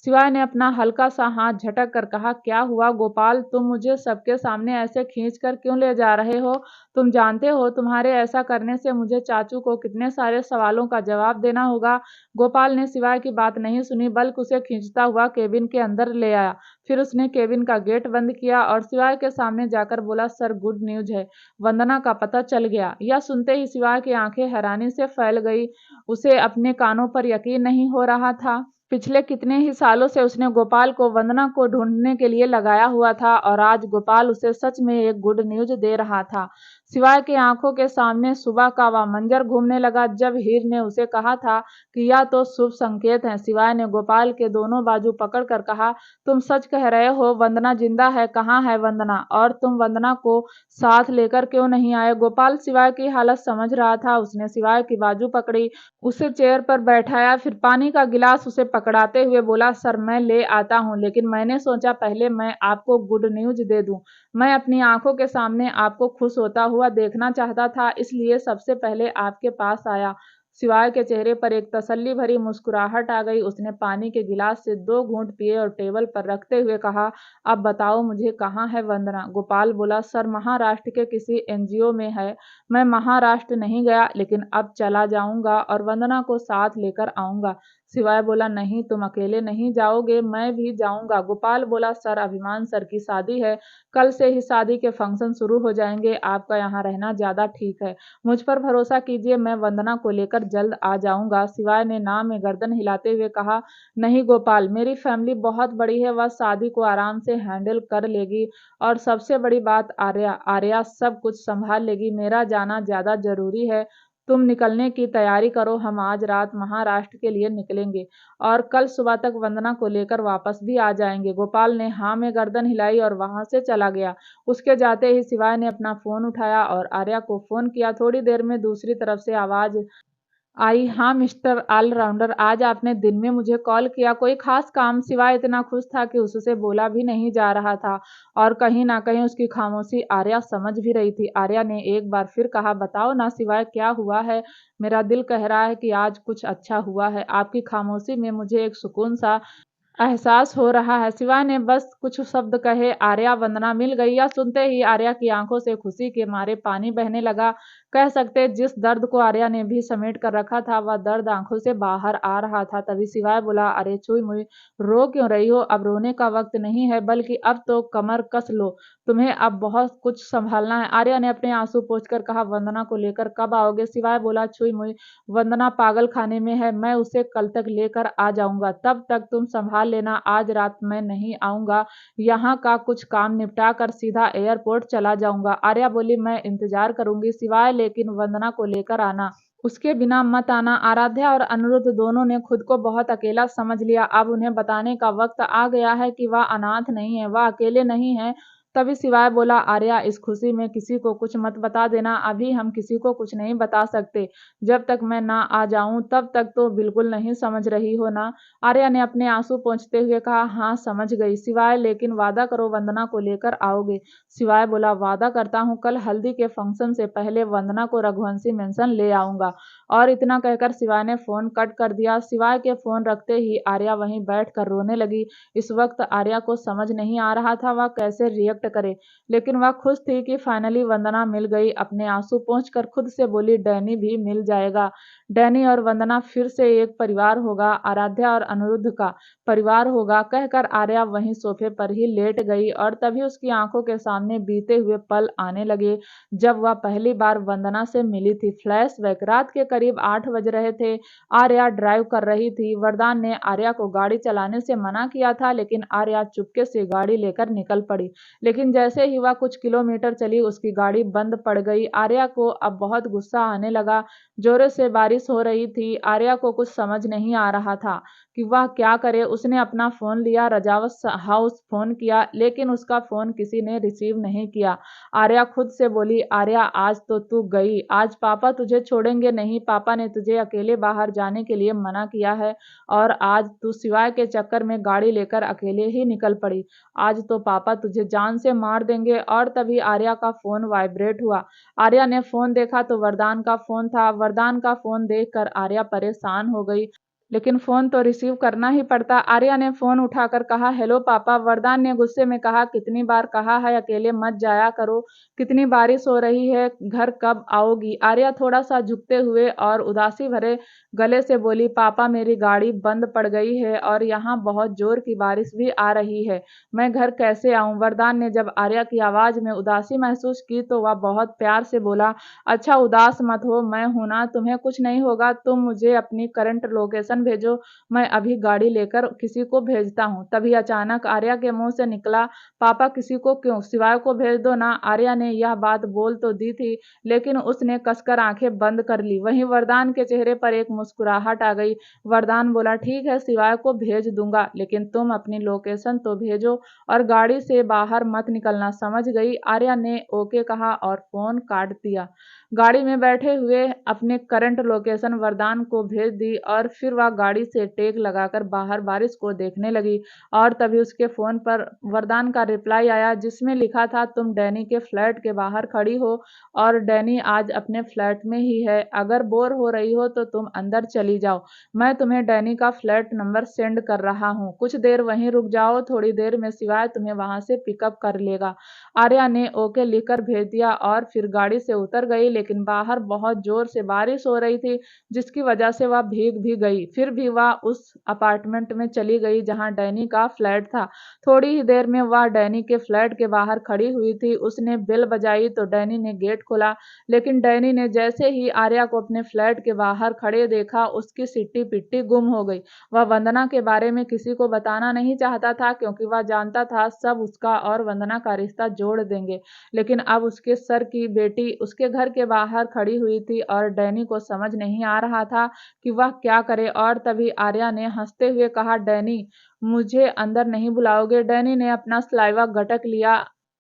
शिवाय ने अपना हल्का सा हाथ झटक कर कहा, क्या हुआ गोपाल, तुम मुझे सबके सामने ऐसे खींच कर क्यों ले जा रहे हो? तुम जानते हो तुम्हारे ऐसा करने से मुझे चाचू को कितने सारे सवालों का जवाब देना होगा। गोपाल ने शिवाय की बात नहीं सुनी बल्कि उसे खींचता हुआ केबिन के अंदर ले आया। फिर उसने केबिन का गेट बंद किया और शिवाय के सामने जाकर बोला, सर, गुड न्यूज है, वंदना का पता चल गया। यह सुनते ही शिवाय की आंखें हैरानी से फैल गई। उसे अपने कानों पर यकीन नहीं हो रहा था। पिछले कितने ही सालों से उसने गोपाल को वंदना को ढूंढने के लिए लगाया हुआ था और आज गोपाल उसे सच में एक गुड न्यूज दे रहा था। शिवाय की आंखों के सामने सुबह का वह मंजर घूमने लगा जब हीर ने उसे कहा था कि यह तो शुभ संकेत है। शिवाय ने गोपाल के दोनों बाजू पकड़कर कहा, तुम सच कह रहे हो, वंदना जिंदा है? कहाँ है वंदना? और तुम वंदना को साथ लेकर क्यों नहीं आए? गोपाल शिवाय की हालत समझ रहा था। उसने शिवाय की बाजू पकड़ी, उसे चेयर पर बैठाया, फिर पानी का गिलास उसे पकड़ाते हुए बोला, सर, मैं ले आता हूँ, लेकिन मैंने सोचा पहले मैं आपको गुड न्यूज दे दूं। मैं अपनी आंखों के सामने आपको खुश होता हुआ देखना चाहता था, इसलिए सबसे पहले आपके पास आया। शिवाय के चेहरे पर एक तसल्ली भरी मुस्कुराहट आ गई। उसने पानी के गिलास से 2 घूंट पिए और टेबल पर रखते हुए कहा, अब बताओ मुझे, कहाँ है वंदना? गोपाल बोला, सर, महाराष्ट्र के किसी एनजीओ में है। मैं महाराष्ट्र नहीं गया, लेकिन अब चला जाऊंगा और वंदना को साथ लेकर आऊंगा। शिवाय बोला, नहीं, तुम अकेले नहीं जाओगे, मैं भी जाऊंगा। गोपाल बोला, सर, अभिमान सर की शादी है, कल से ही शादी के फंक्शन शुरू हो जाएंगे, आपका यहाँ रहना ज्यादा ठीक है। मुझ पर भरोसा कीजिए, मैं वंदना को लेकर जल्द आ जाऊंगा। शिवाय ने ना में गर्दन हिलाते हुए कहा, नहीं गोपाल, मेरी फैमिली बहुत बड़ी है, वह शादी को आराम से हैंडल कर लेगी और सबसे बड़ी बात, आर्या आर्या सब कुछ संभाल लेगी। मेरा जाना ज्यादा जरूरी है। तुम निकलने की तैयारी करो, हम आज रात महाराष्ट्र के लिए निकलेंगे और कल सुबह तक वंदना को लेकर वापस भी आ जाएंगे। गोपाल ने हाँ में गर्दन हिलाई और वहां से चला गया। उसके जाते ही शिवाय ने अपना फोन उठाया और आर्या को फोन किया। थोड़ी देर में दूसरी तरफ से आवाज आई, हाँ मिस्टर ऑलराउंडर, आज आपने दिन में मुझे कॉल किया, कोई खास काम? शिवाय इतना खुश था कि उससे बोला भी नहीं जा रहा था और कहीं ना कहीं उसकी खामोशी आर्या समझ भी रही थी। आर्या ने एक बार फिर कहा, बताओ ना शिवाय, क्या हुआ है? मेरा दिल कह रहा है कि आज कुछ अच्छा हुआ है। आपकी खामोशी में मुझे एक सुकून सा एहसास हो रहा है। शिवा ने बस कुछ शब्द कहे, आर्या वंदना मिल गई। यह सुनते ही आर्या की आंखों से खुशी के मारे पानी बहने लगा। कह सकते जिस दर्द को आर्या ने भी समेट कर रखा था वह दर्द आंखों से बाहर आ रहा था। तभी शिवाय बोला, अरे छुई मुई, रो क्यों रही हो? अब रोने का वक्त नहीं है, बल्कि अब तो कमर कस लो, तुम्हें अब बहुत कुछ संभालना है। आर्या ने अपने आंसू पोंछकर कहा, वंदना को लेकर कब आओगे? शिवाय बोला, छुई मुई, वंदना पागल खाने में है, मैं उसे कल तक लेकर आ जाऊंगा, तब तक तुम संभाल लेना। आज रात मैं नहीं आऊंगा, यहाँ का कुछ काम निपटा कर सीधा एयरपोर्ट चला जाऊंगा। आर्या बोली, मैं इंतजार करूंगी शिवाय, लेकिन वंदना को लेकर आना, उसके बिना मत आना। आराध्या और अनिरुद्ध दोनों ने खुद को बहुत अकेला समझ लिया। अब उन्हें बताने का वक्त आ गया है कि वह अनाथ नहीं है, वह अकेले नहीं है। तभी शिवाय बोला, आर्या इस खुशी में किसी को कुछ मत बता देना, अभी हम किसी को कुछ नहीं बता सकते, जब तक मैं ना आ जाऊं तब तक तो बिल्कुल नहीं समझ रही हो ना? आर्या ने अपने आंसू पोंछते हुए कहा, हाँ समझ गई शिवाय, लेकिन वादा करो वंदना को लेकर आओगे। शिवाय बोला, वादा करता हूँ, कल हल्दी के फंक्शन से पहले वंदना को रघुवंशी मेंशन ले आऊंगा। और इतना कहकर शिवाय ने फोन कट कर दिया। शिवाय के फोन रखते ही आर्या वहीं बैठ कर रोने लगी। इस वक्त आर्या को समझ नहीं आ रहा था वह कैसे रिएक्ट करे, लेकिन वह खुश थी कि फाइनली वंदना मिल गई। अपने आंसू पोंछकर खुद से बोली, डैनी भी मिल जाएगा। डैनी और वंदना फिर से एक परिवार होगा, आराध्या और अनिरुद्ध का परिवार होगा, कहकर आर्या वहीं सोफे पर ही लेट गई। और तभी उसकी आंखों के सामने बीते हुए पल आने लगे जब वह पहली बार वंदना से मिली थी। फ्लैशबैक, रात के करीब 8 बज रहे थे। आर्या ड्राइव कर रही थी। वरदान ने आर्या को गाड़ी चलाने से मना किया था, लेकिन आर्या चुपके से गाड़ी लेकर निकल पड़ी। लेकिन जैसे ही वह कुछ किलोमीटर चली उसकी गाड़ी बंद पड़ गई। आर्या को अब बहुत गुस्सा आने लगा। जोरों से बारिश हो रही थी। आर्या को कुछ समझ नहीं आ रहा था कि वह क्या करे। उसने अपना फोन लिया, रजावत हाउस फोन किया, लेकिन उसका फोन किसी ने रिसीव नहीं किया। आर्या खुद से बोली, आर्या आज तो तू गई, आज पापा तुझे छोड़ेंगे नहीं, पापा ने तुझे अकेले बाहर जाने के लिए मना किया है, और आज तू शिवाय के चक्कर में गाड़ी लेकर अकेले ही निकल पड़ी। आज तो पापा तुझे जान से मार देंगे। और तभी आर्या का फोन वाइब्रेट हुआ। आर्या ने फोन देखा तो वरदान का फोन था। वरदान का फोन देखकर आर्या परेशान हो गई, लेकिन फोन तो रिसीव करना ही पड़ता। आर्या ने फोन उठाकर कहा, हेलो पापा। वरदान ने गुस्से में कहा, कितनी बार कहा है अकेले मत जाया करो, कितनी बारिश हो रही है, घर कब आओगी? आर्या थोड़ा सा झुकते हुए और उदासी भरे गले से बोली, पापा मेरी गाड़ी बंद पड़ गई है और यहाँ बहुत जोर की बारिश भी आ रही है, मैं घर कैसे आऊं? वरदान ने जब आर्या की आवाज में उदासी महसूस की तो वह बहुत प्यार से बोला, अच्छा उदास मत हो, मैं हूं ना, तुम्हें कुछ नहीं होगा, तुम मुझे अपनी करंट लोकेशन भेजो, मैं अभी गाड़ी लेकर किसी को भेजता हूँ। तभी अचानक आर्या के मुंह से निकला, पापा किसी को क्यों, शिवाय को भेज दो ना। आर्या ने यह बात बोल तो दी थी, लेकिन उसने कसकर आंखें बंद कर ली। वहीं वरदान के चेहरे पर एक मुस्कुराहट आ गई। वरदान बोला, ठीक है शिवाय को भेज दूंगा, लेकिन तुम अपनी लोकेशन तो भेजो और गाड़ी से बाहर मत निकलना, समझ गई? आर्या ने ओके कहा और फोन काट दिया। गाड़ी में बैठे हुए अपने करंट लोकेशन वरदान को भेज दी और फिर वह गाड़ी से टेक लगाकर बाहर बारिश को देखने लगी। और तभी उसके फोन पर वरदान का रिप्लाई आया, जिसमें लिखा था, तुम डैनी के फ्लैट के बाहर खड़ी हो और डैनी आज अपने फ्लैट में ही है, अगर बोर हो रही हो तो तुम अंदर चली जाओ, मैं तुम्हें डैनी का फ्लैट नंबर सेंड कर रहा हूँ, कुछ देर वहीं रुक जाओ, थोड़ी देर में शिवाय तुम्हें वहां से पिकअप कर लेगा। आर्या ने ओके लिखकर भेज दिया और फिर गाड़ी से उतर गई, लेकिन बाहर बहुत जोर से बारिश हो रही थी, जिसकी वजह से वह भीग भी गई। फिर भी वह उस अपार्टमेंट में चली गई जहां डैनी का फ्लैट था। थोड़ी ही देर में वह डैनी के फ्लैट के बाहर खड़ी हुई थी। उसने बेल बजाई तो डैनी ने गेट खोला, लेकिन डैनी ने जैसे ही आर्या को अपने फ्लैट के बाहर खड़े देखा उसकी सिट्टी पिट्टी गुम हो गई। वह वंदना के बारे में किसी को बताना नहीं चाहता था, क्योंकि वह जानता था सब उसका और वंदना का रिश्ता जोड़ देंगे, लेकिन अब उसके सर की बेटी उसके घर के बाहर खड़ी हुई थी और डैनी को समझ नहीं आ रहा था कि वह क्या करे। और तभी आर्या ने हंसते हुए कहा, डैनी मुझे अंदर नहीं बुलाओगे? डैनी ने अपना सलाइवा गटक लिया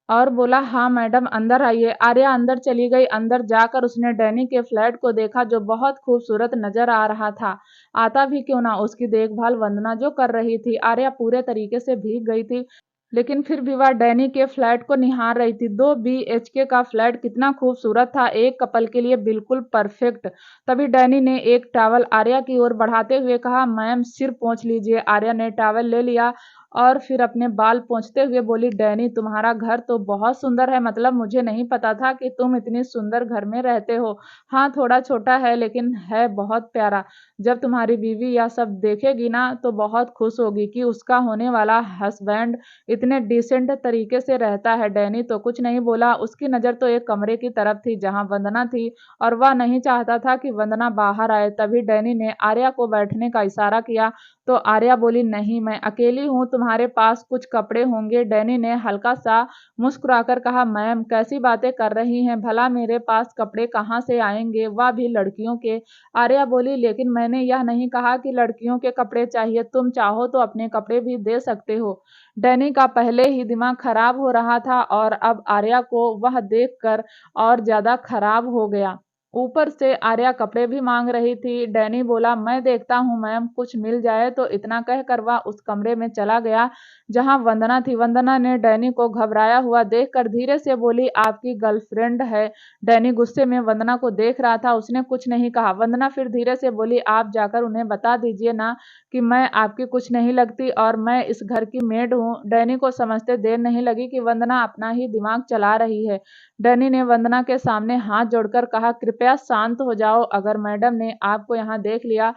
और बोला, हाँ मैडम अंदर आइए। आर्या अंदर चली गई। अंदर जाकर उसने डैनी के फ्लैट को देखा, जो बहुत खूबसूरत नजर आ रहा था। आता भी क्यों ना, उसकी देखभाल वंदना जो कर रही थी। आर्या पूरे तरीके से भीग गई थी। लेकिन फिर भी वह डैनी के फ्लैट को निहार रही थी। 2 BHK का फ्लैट कितना खूबसूरत था, एक कपल के लिए बिल्कुल परफेक्ट। तभी डैनी ने एक टॉवल आर्या की ओर बढ़ाते हुए कहा, मैम सिर पोंछ लीजिए। आर्या ने टॉवल ले लिया और फिर अपने बाल पोंछते हुए बोली, डैनी तुम्हारा घर तो बहुत सुंदर है, मतलब मुझे नहीं पता था कि तुम इतनी सुंदर घर में रहते हो। हाँ थोड़ा छोटा है लेकिन है बहुत प्यारा। जब तुम्हारी बीवी यह सब देखेगी ना तो बहुत खुश होगी कि उसका होने वाला हस्बैंड इतने डिसेंट तरीके से रहता है। डैनी तो कुछ नहीं बोला, उसकी नज़र तो एक कमरे की तरफ थी जहां वंदना थी और वह नहीं चाहता था कि वंदना बाहर आए। तभी डैनी ने आर्या को बैठने का इशारा किया तो आर्या बोली, नहीं मैं अकेली हूँ, तुम्हारे पास कुछ कपड़े होंगे। डैनी ने हल्का सा मुस्कुराकर कहा, मैम कैसी बातें कर रही हैं, भला मेरे पास कपड़े कहाँ से आएंगे, वह भी लड़कियों के। आर्या बोली, लेकिन मैंने यह नहीं कहा कि लड़कियों के कपड़े चाहिए, तुम चाहो तो अपने कपड़े भी दे सकते हो। डैनी का पहले ही दिमाग खराब हो रहा था और अब आर्या को वह देखकर और ज्यादा खराब हो गया। ऊपर से आर्या कपड़े भी मांग रही थी। डैनी बोला, मैं देखता हूँ मैम, कुछ मिल जाए तो। इतना कहकर वह उस कमरे में चला गया जहां वंदना थी। वंदना ने डैनी को घबराया हुआ देखकर धीरे से बोली, आपकी गर्लफ्रेंड है। डैनी गुस्से में वंदना को देख रहा था, उसने कुछ नहीं कहा। वंदना फिर धीरे से बोली, आप जाकर उन्हें बता दीजिए ना कि मैं आपकी कुछ नहीं लगती और मैं इस घर की मेड हूँ। डैनी को समझते देर नहीं लगी कि वंदना अपना ही दिमाग चला रही है। डैनी ने वंदना के सामने हाथ जोड़कर कहा, कृपया शांत हो जाओ, अगर मैडम ने आपको यहाँ देख लिया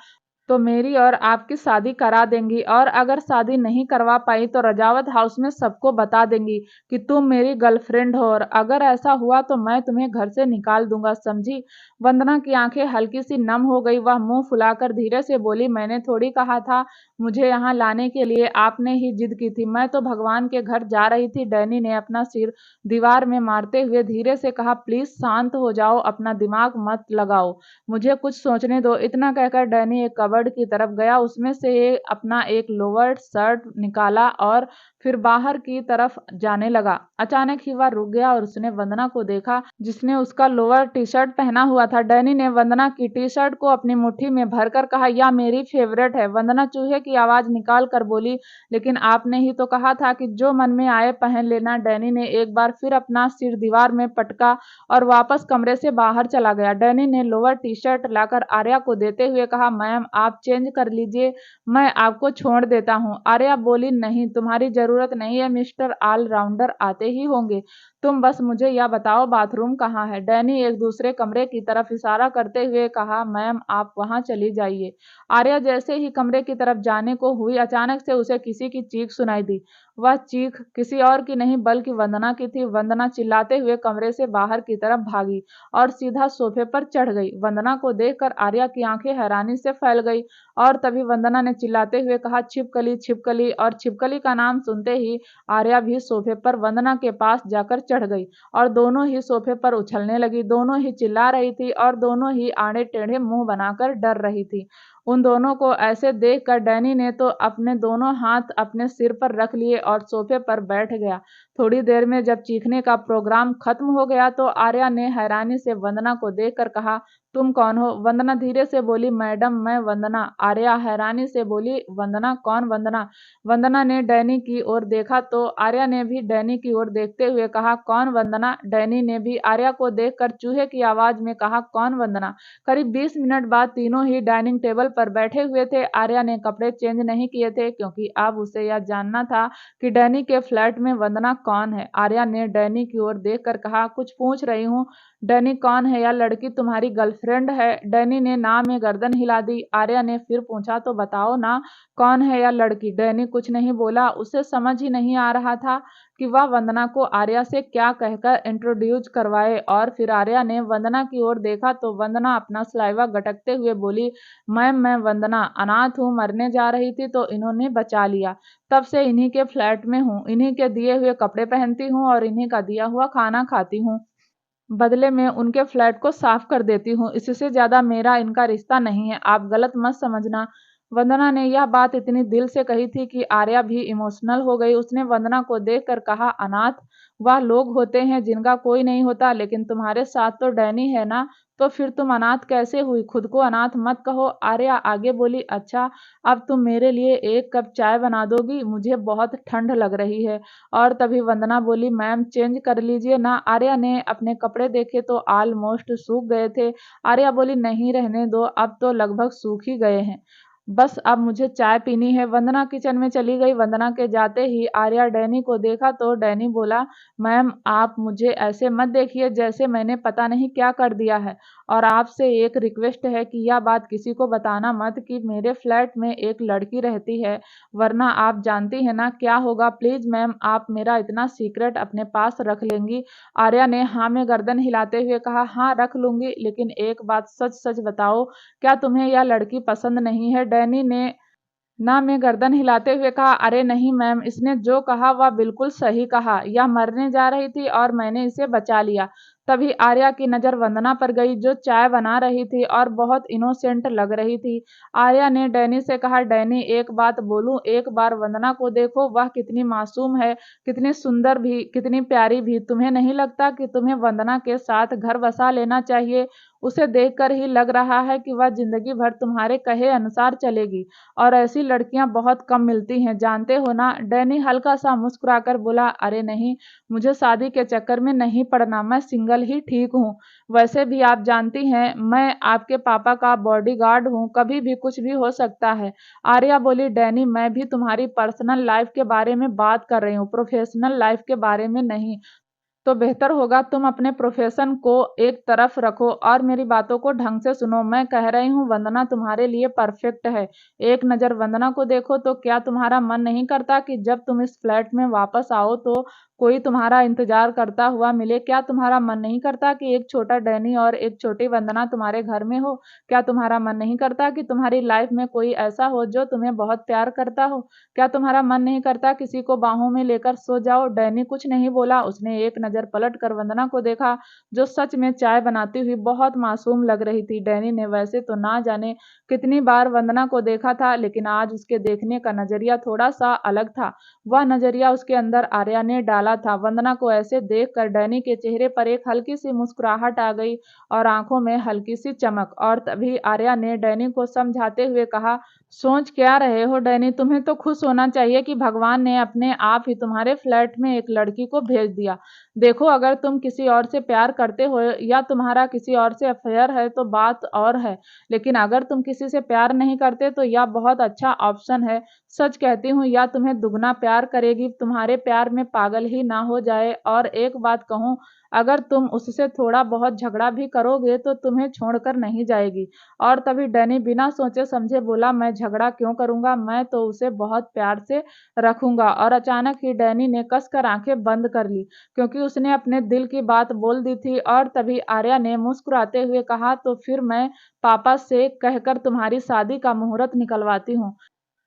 तो मेरी और आपकी शादी करा देंगी, और अगर शादी नहीं करवा पाई तो रजावत हाउस में सबको बता देंगी कि तुम मेरी गर्लफ्रेंड हो, और अगर ऐसा हुआ तो मैं तुम्हें घर से निकाल दूंगा, समझी। वंदना की आंखें हल्की सी नम हो गई। वह मुंह फुलाकर धीरे से बोली, मैंने थोड़ी कहा था मुझे यहाँ लाने के लिए, आपने ही जिद की थी, मैं तो भगवान के घर जा रही थी। डैनी ने अपना सिर दीवार में मारते हुए धीरे से कहा, प्लीज शांत हो जाओ, अपना दिमाग मत लगाओ, मुझे कुछ सोचने दो। इतना कहकर डैनी एक कबर्ड की तरफ गया, उसमें से अपना एक लोअर शर्ट निकाला और फिर बाहर की तरफ जाने लगा। अचानक ही वह रुक गया और उसने वंदना को देखा जिसने उसका लोअर टी शर्ट पहना हुआ था। डैनी ने वंदना की टी शर्ट को अपनी मुट्ठी में भरकर कहा, यह मेरी फेवरेट है। वंदना चूहे की आवाज निकाल कर बोली, लेकिन आपने ही तो कहा था कि जो मन में आए पहन लेना। डैनी ने एक बार फिर अपना सिर दीवार में पटका और वापस कमरे से बाहर चला गया। डैनी ने लोअर टी शर्ट लाकर आर्या को देते हुए कहा, मैम आप चेंज कर लीजिए, मैं आपको छोड़ देता हूँ। आर्या बोली, नहीं तुम्हारी जरूरत नहीं है, मिस्टर ऑलराउंडर आते ही होंगे, तुम बस मुझे यह बताओ बाथरूम कहाँ है। डैनी एक दूसरे कमरे की तरफ इशारा करते हुए कहा, मैम आप वहां चली जाइए। आर्या जैसे ही कमरे की तरफ जाने को हुई, अचानक से उसे किसी की चीख सुनाई दी। वह चीख किसी और की नहीं बल्कि वंदना की थी। वंदना चिल्लाते हुए कमरे से बाहर की तरफ भागी और सीधा सोफे पर चढ़ गई। वंदना को देखकर आर्या की आंखें हैरानी से फैल गई और तभी वंदना ने चिल्लाते हुए कहा, छिपकली छिपकली, और छिपकली का नाम सुनते ही आर्या भी सोफे पर वंदना के पास जाकर चढ़ गई और दोनों ही सोफे पर उछलने लगी। दोनों ही चिल्ला रही थी और दोनों ही आड़े टेढ़े मुंह बनाकर डर रही थी। उन दोनों को ऐसे देखकर डैनी ने तो अपने दोनों हाथ अपने सिर पर रख लिए और सोफे पर बैठ गया। थोड़ी देर में जब चीखने का प्रोग्राम खत्म हो गया तो आर्या ने हैरानी से वंदना को देखकर कहा, तुम कौन हो। वंदना धीरे से बोली, मैडम मैं वंदना। आर्या हैरानी से बोली, वंदना कौन वंदना। वंदना ने डैनी की ओर देखा तो आर्या ने भी डैनी की ओर देखते हुए कहा, कौन वंदना। डैनी ने भी आर्या को देखकर चूहे की आवाज में कहा, कौन वंदना। करीब 20 मिनट बाद तीनों ही डाइनिंग टेबल पर बैठे हुए थे। आर्या ने कपड़े चेंज नहीं किए थे क्योंकि अब उसे यह जानना था कि डैनी के फ्लैट में वंदना कौन है। आर्या ने डैनी की ओर देखकर कहा, कुछ पूछ रही हूँ। डैनी कौन है, यह लड़की तुम्हारी गर्लफ्रेंड है। डैनी ने ना में गर्दन हिला दी। आर्या ने फिर पूछा, तो बताओ ना कौन है यह लड़की। डैनी कुछ नहीं बोला, उसे समझ ही नहीं आ रहा था कि वह वंदना को आर्या से क्या कहकर इंट्रोड्यूस करवाए। और फिर आर्या ने वंदना की ओर देखा तो वंदना अपना सलाइवा गटकते हुए बोली, मैम मैं वंदना अनाथ हूँ, मरने जा रही थी तो इन्होंने बचा लिया, तब से इन्हीं के फ्लैट में हूँ, इन्हीं के दिए हुए कपड़े पहनती हूँ और इन्हीं का दिया हुआ खाना खाती हूँ, बदले में उनके फ्लैट को साफ कर देती हूँ, इससे ज्यादा मेरा इनका रिश्ता नहीं है, आप गलत मत समझना। वंदना ने यह बात इतनी दिल से कही थी कि आर्या भी इमोशनल हो गई। उसने वंदना को देखकर कहा, अनाथ। वह लोग होते हैं जिनका कोई नहीं होता, लेकिन तुम्हारे साथ तो डैनी है ना, तो फिर तुम अनाथ कैसे हुई? खुद को अनाथ मत कहो। आर्या आगे बोली, अच्छा अब तुम मेरे लिए एक कप चाय बना दोगी? मुझे बहुत ठंड लग रही है। और तभी वंदना बोली, मैम चेंज कर लीजिए ना। आर्या ने अपने कपड़े देखे तो ऑलमोस्ट सूख गए थे। आर्या बोली, नहीं रहने दो, अब तो लगभग सूख ही गए हैं, बस अब मुझे चाय पीनी है। वंदना किचन में चली गई। वंदना के जाते ही आर्या डैनी को देखा तो डैनी बोला, मैम आप मुझे ऐसे मत देखिए जैसे मैंने पता नहीं क्या कर दिया है, और आपसे एक रिक्वेस्ट है कि यह बात किसी को बताना मत कि मेरे फ्लैट में एक लड़की रहती है, वरना आप जानती हैं ना क्या होगा। प्लीज मैम आप मेरा इतना सीक्रेट अपने पास रख लेंगी? आर्या ने हाँ में गर्दन हिलाते हुए कहा, हाँ रख लूंगी, लेकिन एक बात सच सच बताओ, क्या तुम्हें यह लड़की पसंद नहीं है? डैनी ने ना में गर्दन हिलाते हुए कहा, अरे नहीं मैम, इसने जो कहा वह बिल्कुल सही कहा। यह मरने जा रही थी और मैंने इसे बचा लिया। तभी आर्या की नजर वंदना पर गई, जो चाय बना रही थी और बहुत इनोसेंट लग रही थी। आर्या ने डैनी से कहा, डैनी एक बात बोलूं, एक बार वंदना को देखो, वह कितनी मासूम है, कितनी सुंदर भी, कितनी प्यारी भी। तुम्हें नहीं लगता कि तुम्हें वंदना के साथ घर बसा लेना चाहिए? उसे देखकर ही लग रहा है कि वह जिंदगी भर तुम्हारे कहे अनुसार चलेगी, और ऐसी लड़कियां बहुत कम मिलती हैं, जानते हो ना। डैनी हल्का सा मुस्कुराकर बोला, अरे नहीं, मुझे शादी के चक्कर में नहीं पड़ना, मैं सिंगल ही ठीक हूँ। वैसे भी आप जानती हैं मैं आपके पापा का बॉडीगार्ड हूँ, कभी भी कुछ भी हो सकता है। आर्या बोली, डैनी मैं भी तुम्हारी पर्सनल लाइफ के बारे में बात कर रही हूँ, प्रोफेशनल लाइफ के बारे में नहीं। तो बेहतर होगा तुम अपने प्रोफेशन को एक तरफ रखो और मेरी बातों को ढंग से सुनो। मैं कह रही हूँ वंदना तुम्हारे लिए परफेक्ट है। एक नज़र वंदना को देखो तो क्या तुम्हारा मन नहीं करता कि जब तुम इस फ्लैट में वापस आओ तो कोई तुम्हारा इंतजार करता हुआ मिले? क्या तुम्हारा मन नहीं करता कि एक छोटा डैनी और एक छोटी वंदना तुम्हारे घर में हो? क्या तुम्हारा मन नहीं करता कि तुम्हारी लाइफ में कोई ऐसा हो जो तुम्हें बहुत प्यार करता हो? क्या तुम्हारा मन नहीं करता किसी को बाहों में लेकर सो जाओ? डैनी कुछ नहीं बोला। उसने एक नज़र पलट कर वंदना को देखा, जो सच में चाय बनाती हुई बहुत मासूम लग रही थी। डैनी ने वैसे तो ना जाने कितनी बार वंदना को देखा था, लेकिन आज उसके देखने का नजरिया थोड़ा सा अलग था। वह नजरिया उसके अंदर आर्या ने डाला था। वंदना को ऐसे देखकर डैनी के चेहरे पर एक हल्की सी मुस्कुराहट आ गई और आंखों में हल्की सी चमक। और तभी आर्या ने डैनी को समझाते हुए कहा, सोच क्या रहे हो डैनी? तुम्हें तो खुश होना चाहिए कि भगवान ने अपने आप ही तुम्हारे फ्लैट में एक लड़की को भेज दिया। देखो अगर तुम किसी और से प्यार करते हो या तुम्हारा किसी और से अफेयर है तो बात और है, लेकिन अगर तुम किसी से प्यार नहीं करते तो यह बहुत अच्छा ऑप्शन है। सच कहती हूँ यह तुम्हें दुगना प्यार करेगी, तुम्हारे प्यार में पागल ही ना हो जाए। और एक बात कहूँ, अगर तुम उससे थोड़ा बहुत झगड़ा भी करोगे तो तुम्हें छोड़कर नहीं जाएगी। और तभी डैनी बिना सोचे समझे बोला, मैं झगड़ा क्यों करूंगा, मैं तो उसे बहुत प्यार से रखूंगा। और अचानक ही डैनी ने कसकर आंखें बंद कर ली, क्योंकि उसने अपने दिल की बात बोल दी थी। और तभी आर्या ने मुस्कुराते हुए कहा, तो फिर मैं पापा से कहकर तुम्हारी शादी का मुहूर्त निकलवाती हूँ।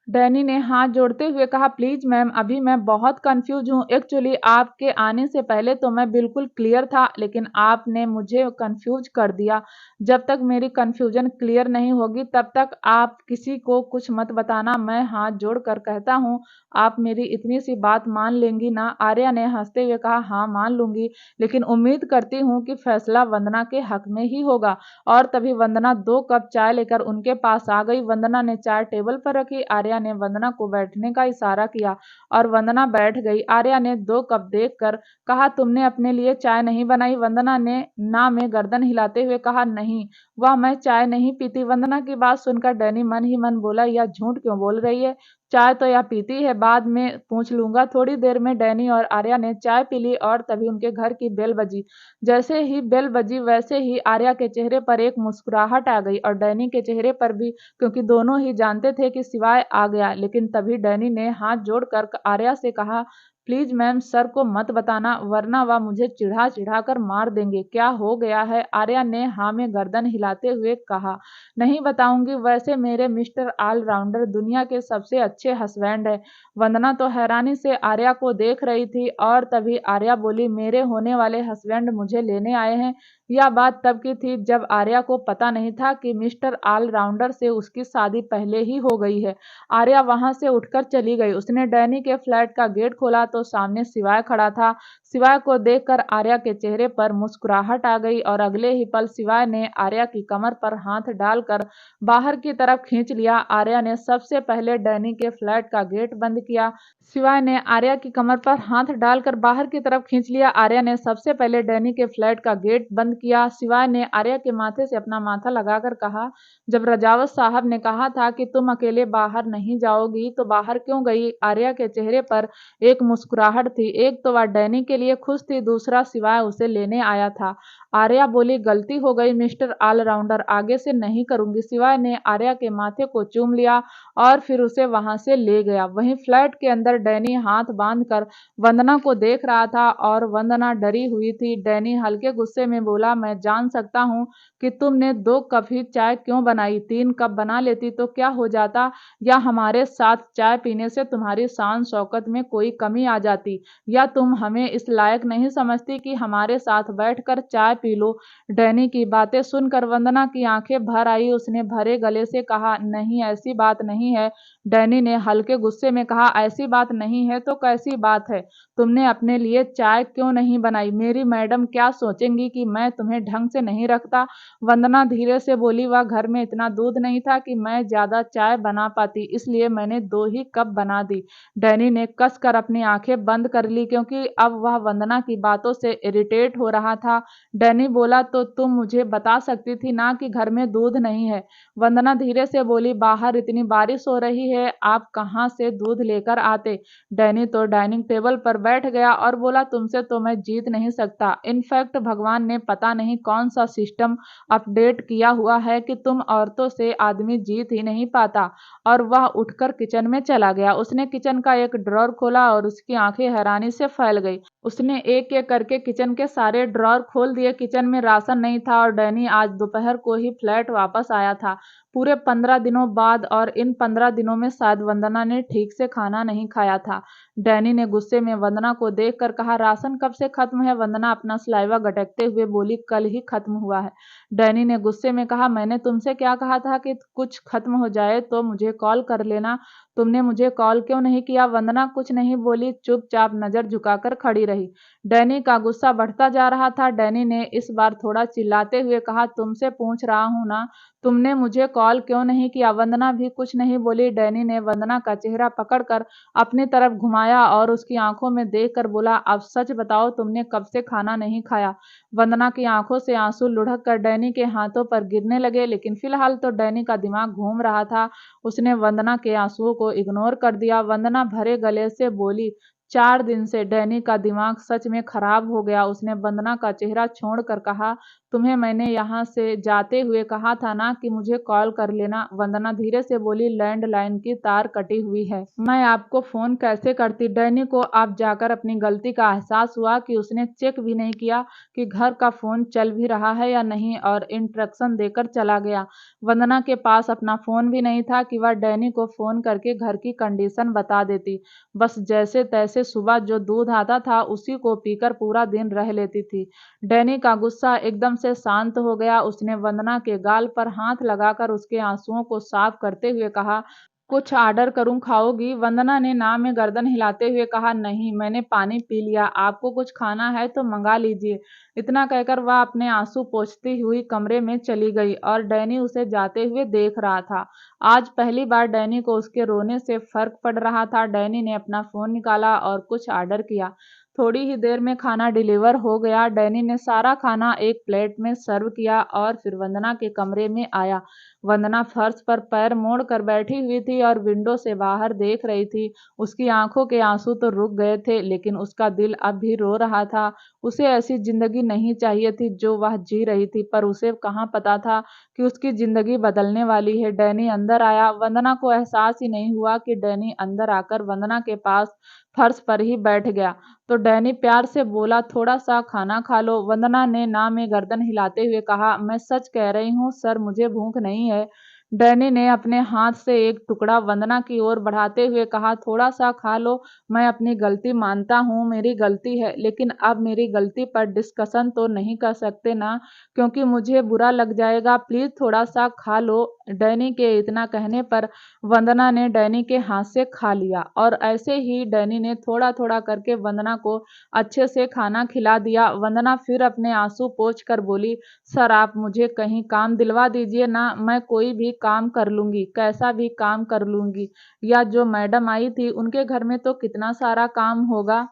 डैनी ने हाथ जोड़ते हुए कहा, प्लीज मैम, अभी मैं बहुत कंफ्यूज हूँ। एक्चुअली आपके आने से पहले तो मैं बिल्कुल क्लियर था, लेकिन आपने मुझे कंफ्यूज कर दिया। जब तक मेरी कंफ्यूजन क्लियर नहीं होगी तब तक आप किसी को कुछ मत बताना। मैं हाथ जोड़कर कहता हूँ, आप मेरी इतनी सी बात मान लेंगी ना? आर्या ने हंसते हुए कहा, हाँ मान लूंगी, लेकिन उम्मीद करती हूँ कि फैसला वंदना के हक में ही होगा। और तभी वंदना 2 कप चाय लेकर उनके पास आ गई। वंदना ने चाय टेबल पर रखी। आर्या ने वंदना को बैठने का इशारा किया और वंदना बैठ गई। आर्या ने 2 कप देखकर कहा, तुमने अपने लिए चाय नहीं बनाई? वंदना ने ना में गर्दन हिलाते हुए कहा, नहीं, वह मैं चाय नहीं पीती। वंदना की बात सुनकर डैनी मन ही मन बोला, यह झूठ क्यों बोल रही है? चाय तो यह पीती है, बाद में पूछ लूंगा। थोड़ी देर में डैनी और आर्या ने चाय पी ली और तभी उनके घर की बेल बजी। जैसे ही बेल बजी वैसे ही आर्या के चेहरे पर एक मुस्कुराहट आ गई और डैनी के चेहरे पर भी, क्योंकि दोनों ही जानते थे कि शिवाय आ गया। लेकिन तभी डैनी ने हाथ जोड़कर आर्या से कहा, प्लीज मैम सर को मत बताना, वरना वह मुझे चिढ़ा चिढ़ा कर मार देंगे। क्या हो गया है? आर्या ने हाँ में गर्दन हिलाते हुए कहा, नहीं बताऊंगी, वैसे मेरे मिस्टर ऑलराउंडर दुनिया के सबसे अच्छे हस्बैंड है। वंदना तो हैरानी से आर्या को देख रही थी और तभी आर्या बोली, मेरे होने वाले हस्बैंड मुझे लेने आए हैं। यह बात तब की थी जब आर्या को पता नहीं था कि मिस्टर ऑलराउंडर से उसकी शादी पहले ही हो गई है। आर्या वहां से उठकर चली गई। उसने डैनी के फ्लैट का गेट खोला तो सामने शिवाय खड़ा था। शिवाय को देखकर आर्या के चेहरे पर मुस्कुराहट आ गई और अगले ही पल शिवाय ने आर्या की कमर पर हाथ डालकर बाहर की तरफ खींच लिया। आर्या ने सबसे पहले डैनी के फ्लैट का गेट बंद किया। शिवाय ने आर्या की कमर पर हाथ डालकर बाहर की तरफ खींच लिया। आर्या ने सबसे पहले डैनी के फ्लैट का गेट बंद किया। शिवाय ने आर्या के माथे से अपना माथा लगाकर कहा, जब रजावत साहब ने कहा था कि तुम अकेले बाहर नहीं जाओगी तो बाहर क्यों गई? आर्या के चेहरे पर एक मुस्कुराहट थी। एक तो वह डैनी के लिए खुश थी, दूसरा शिवाय उसे लेने आया था। आर्या बोली, गलती हो गई मिस्टर ऑलराउंडर, आगे से नहीं करूंगी। शिवाय ने आर्या के माथे को चूम लिया और फिर उसे वहां से ले गया। वहीं फ्लैट के अंदर डैनी हाथ बांधकर वंदना को देख रहा था और वंदना डरी हुई थी। डैनी हल्के गुस्से में बोला, मैं जान सकता हूँ कि तुमने 2 कप ही चाय क्यों बनाई? 3 कप बना लेती तो क्या हो जाता? या हमारे साथ चाय पीने से तुम्हारी शान शौकत में कोई कमी आ जाती? या तुम हमें इस लायक नहीं समझती कि हमारे साथ बैठकर चाय पी लो? डैनी की बातें सुनकर वंदना की आंखें भर आई। उसने भरे गले से कहा, नहीं ऐसी बात नहीं है। डैनी ने हल्के गुस्से में कहा, ऐसी बात नहीं है तो कैसी बात है? तुमने अपने लिए चाय क्यों नहीं बनाई? मेरी मैडम क्या सोचेंगी कि मैं तुम्हें ढंग से नहीं रखता? वंदना धीरे से बोली, वह घर में इतना दूध नहीं था कि मैं ज्यादा चाय बना पाती, इसलिए मैंने 2 ही कप बना दी। डैनी ने कसकर अपनी आंखें बंद कर ली क्योंकि अब वह वंदना की बातों से इरिटेट हो रहा था। डैनी बोला, तो तुम मुझे बता सकती थी ना कि घर में दूध नहीं है? वंदना धीरे से बोली, बाहर इतनी बारिश हो रही है, आप कहाँ से दूध लेकर आते? डैनी तो डाइनिंग टेबल पर बैठ गया और बोला, तुमसे तो मैं जीत नहीं सकता। इनफैक्ट भगवान ने पता नहीं कौन सा सिस्टम अपडेट किया हुआ है कि तुम औरतों से आदमी जीत ही नहीं पाता। और वह उठकर किचन में चला गया। उसने किचन का एक ड्रॉर खोला और उसकी आंखें हैरानी से फैल गई। उसने एक एक करके किचन के सारे ड्रॉर खोल दिए। किचन में राशन नहीं था और डैनी आज दोपहर को ही फ्लैट वापस आया था, पूरे 15 दिनों बाद, और इन 15 दिनों में शायद वंदना ने ठीक से खाना नहीं खाया था। डैनी ने गुस्से में वंदना को देखकर कहा, राशन कब से खत्म है? वंदना अपना सलाइवा गटकते हुए बोली, कल ही खत्म हुआ है। डैनी ने गुस्से में कहा, मैंने तुमसे क्या कहा था कि कुछ खत्म हो जाए तो मुझे कॉल कर लेना? तुमने मुझे कॉल क्यों नहीं किया? वंदना कुछ नहीं बोली, चुपचाप नजर झुकाकर खड़ी रही। डैनी का गुस्सा बढ़ता जा रहा था। डैनी ने इस बार थोड़ा चिल्लाते हुए कहा, तुमसे पूछ रहा हूं ना, तुमने मुझे कॉल क्यों नहीं किया? वंदना भी कुछ नहीं बोली। डैनी ने वंदना का चेहरा पकड़कर अपनी तरफ घुमाया और उसकी आंखों में देखकर बोला, अब सच बताओ, तुमने कब से खाना नहीं खाया? वंदना की आंखों से आंसू लुढ़क कर डैनी के हाथों पर गिरने लगे, लेकिन फिलहाल तो डैनी का दिमाग घूम रहा था। उसने वंदना के आंसुओं को इग्नोर कर दिया। वंदना भरे गले से बोली, 4 दिन से डैनी का दिमाग सच में खराब हो गया। उसने वंदना का चेहरा छोड़कर कहा, तुम्हें मैंने यहाँ से जाते हुए कहा था ना कि मुझे कॉल कर लेना? वंदना धीरे से बोली, लैंडलाइन की तार कटी हुई है, मैं आपको फोन कैसे करती? डैनी को अब जाकर अपनी गलती का एहसास हुआ कि उसने चेक भी नहीं किया कि घर का फोन चल भी रहा है या नहीं, और इंस्ट्रक्शन देकर चला गया। वंदना के पास अपना फोन भी नहीं था कि वह डैनी को फोन करके घर की कंडीशन बता देती। बस जैसे तैसे सुबह जो दूध आता था उसी को पीकर पूरा दिन रह लेती थी। डैनी का गुस्सा एकदम से शांत हो गया। उसने वंदना के गाल पर हाथ लगाकर उसके आंसुओं को साफ करते हुए कहा, कुछ ऑर्डर करूं, खाओगी? वंदना ने ना में गर्दन हिलाते हुए कहा, नहीं, मैंने पानी पी लिया, आपको कुछ खाना है तो मंगा लीजिए। इतना कहकर वह अपने आंसू पोंछती हुई कमरे में चली गई और डैनी उसे जाते हुए देख रहा था। आज पहली बार डैनी को उसके रोने से फर्क पड़ रहा था। डैनी ने अपना फोन निकाला और कुछ ऑर्डर किया। थोड़ी ही देर में खाना डिलीवर हो गया। डैनी ने सारा खाना एक प्लेट में सर्व किया और फिर वंदना के कमरे में आया। वंदना फर्श पर पैर मोड़ कर बैठी हुई थी और विंडो से बाहर देख रही थी। उसकी आंखों के आंसू तो रुक गए थे, लेकिन उसका दिल अब भी रो रहा था। उसे ऐसी जिंदगी नहीं चाहिए थी जो वह जी रही थी, पर उसे कहाँ पता था कि उसकी जिंदगी बदलने वाली है। डैनी अंदर आया। वंदना को एहसास ही नहीं हुआ कि डैनी अंदर आकर वंदना के पास फर्श पर ही बैठ गया। तो डैनी प्यार से बोला, थोड़ा सा खाना खा लो। वंदना ने ना में गर्दन हिलाते हुए कहा, मैं सच कह रही हूँ सर, मुझे भूख नहीं है। डैनी ने अपने हाथ से एक टुकड़ा वंदना की ओर बढ़ाते हुए कहा, थोड़ा सा खा लो। मैं अपनी गलती मानता हूँ, मेरी गलती है, लेकिन अब मेरी गलती पर डिस्कशन तो नहीं कर सकते ना, क्योंकि मुझे बुरा लग जाएगा। प्लीज थोड़ा सा खा लो। डैनी के इतना कहने पर वंदना ने डैनी के हाथ से खा लिया और ऐसे ही डैनी ने थोड़ा थोड़ा करके वंदना को अच्छे से खाना खिला दिया। वंदना फिर अपने आंसू पोंछ कर बोली, सर आप मुझे कहीं काम दिलवा दीजिए ना, मैं कोई भी काम कर लूंगी, कैसा भी काम कर लूंगी। या जो मैडम आई थी उनके घर में तो कितना सारा काम होगा,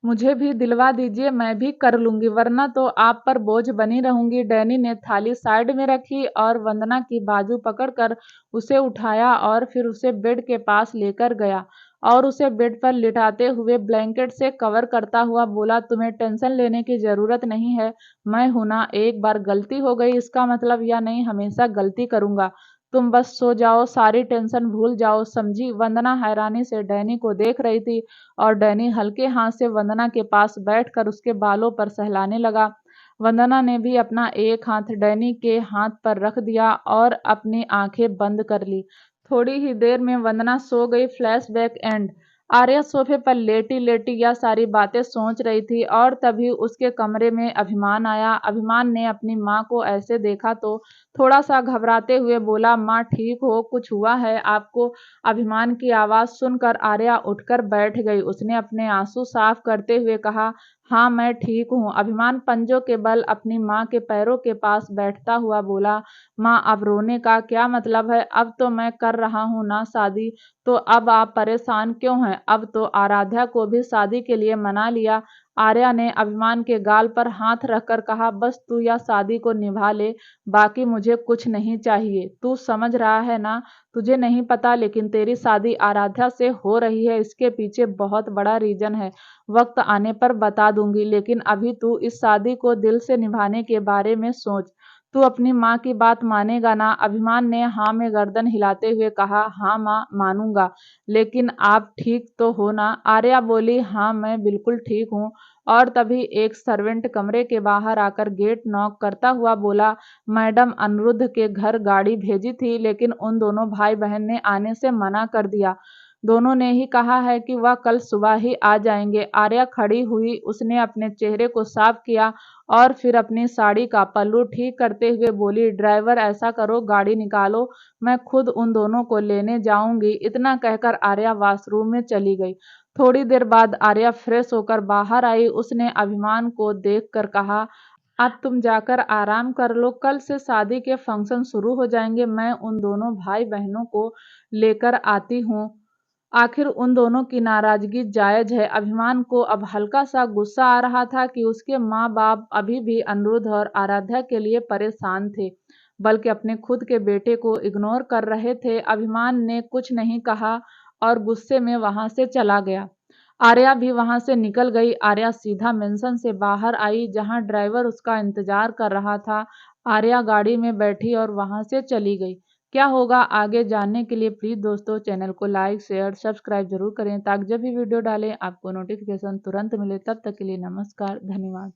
मुझे भी दिलवा दीजिए, मैं भी कर लूंगी, वरना तो आप पर बोझ बनी रहूंगी। डैनी ने थाली साइड में रखी और वंदना की बाजू पकड़कर उसे उठाया और फिर उसे बेड के पास लेकर गया और उसे बेड पर लिटाते हुए ब्लैंकेट से कवर करता हुआ बोला, तुम्हें टेंशन लेने की जरूरत नहीं है, मैं हूं ना। एक बार गलती हो गई इसका मतलब यह नहीं हमेशा गलती करूंगा। तुम बस सो जाओ, सारी टेंशन भूल जाओ, समझी। वंदना हैरानी से डैनी को देख रही थी और डैनी हल्के हाथ से वंदना के पास बैठकर उसके बालों पर सहलाने लगा। वंदना ने भी अपना एक हाथ डैनी के हाथ पर रख दिया और अपनी आंखें बंद कर ली। थोड़ी ही देर में वंदना सो गई। Flashback and. आर्या सोफे पर लेटी लेटी यह सारी बातें सोच रही थी और तभी उसके कमरे में अभिमान आया। अभिमान ने अपनी माँ को ऐसे देखा तो थोड़ा सा घबराते हुए बोला, माँ ठीक हो, कुछ हुआ है आपको? अभिमान की आवाज सुनकर आर्या उठकर बैठ गई। उसने अपने आंसू साफ करते हुए कहा, हाँ मैं ठीक हूँ। अभिमान पंजों के बल अपनी माँ के पैरों के पास बैठता हुआ बोला, माँ अब रोने का क्या मतलब है? अब तो मैं कर रहा हूँ ना शादी, तो अब आप परेशान क्यों हैं? अब तो आराध्या को भी शादी के लिए मना लिया। आर्या ने अभिमान के गाल पर हाथ रखकर कहा, बस तू या शादी को निभा ले, बाकी मुझे कुछ नहीं चाहिए। तू समझ रहा है ना? तुझे नहीं पता लेकिन तेरी शादी आराध्या से हो रही है, इसके पीछे बहुत बड़ा रीजन है। वक्त आने पर बता दूंगी, लेकिन अभी तू इस शादी को दिल से निभाने के बारे में सोच। तू अपनी माँ की बात मानेगा ना? अभिमान ने हाँ में गर्दन हिलाते हुए कहा, हाँ माँ मानूंगा, लेकिन आप ठीक तो हो ना? आर्या बोली, हाँ मैं बिल्कुल ठीक हूँ। और तभी एक सर्वेंट कमरे के बाहर आकर गेट नॉक करता हुआ बोला, मैडम अनिरुद्ध के घर गाड़ी भेजी थी, लेकिन उन दोनों भाई बहन ने आने से मना कर दिया। दोनों ने ही कहा है कि वह कल सुबह ही आ जाएंगे। आर्या खड़ी हुई, उसने अपने चेहरे को साफ किया और फिर अपनी साड़ी का पल्लू ठीक करते हुए बोली, ड्राइवर ऐसा करो गाड़ी निकालो, मैं खुद उन दोनों को लेने जाऊंगी। इतना कहकर आर्या वॉशरूम में चली गई। थोड़ी देर बाद आर्या फ्रेश होकर बाहर आई। उसने अभिमान को देखकर कहा, अब तुम जाकर आराम कर लो, कल से शादी के फंक्शन शुरू हो जाएंगे, मैं उन दोनों भाई बहनों को लेकर आती हूँ। आखिर उन दोनों की नाराजगी जायज है। अभिमान को अब हल्का सा गुस्सा आ रहा था कि उसके माँ बाप अभी भी अनिरुद्ध और आराध्या के लिए परेशान थे, बल्कि अपने खुद के बेटे को इग्नोर कर रहे थे। अभिमान ने कुछ नहीं कहा और गुस्से में वहां से चला गया। आर्या भी वहां से निकल गई। आर्या सीधा मेंशन से बाहर आई जहां ड्राइवर उसका इंतजार कर रहा था। आर्या गाड़ी में बैठी और वहां से चली गई। क्या होगा आगे जानने के लिए प्लीज दोस्तों चैनल को लाइक शेयर सब्सक्राइब जरूर करें, ताकि जब भी वीडियो डालें आपको नोटिफिकेशन तुरंत मिले। तब तक के लिए नमस्कार, धन्यवाद।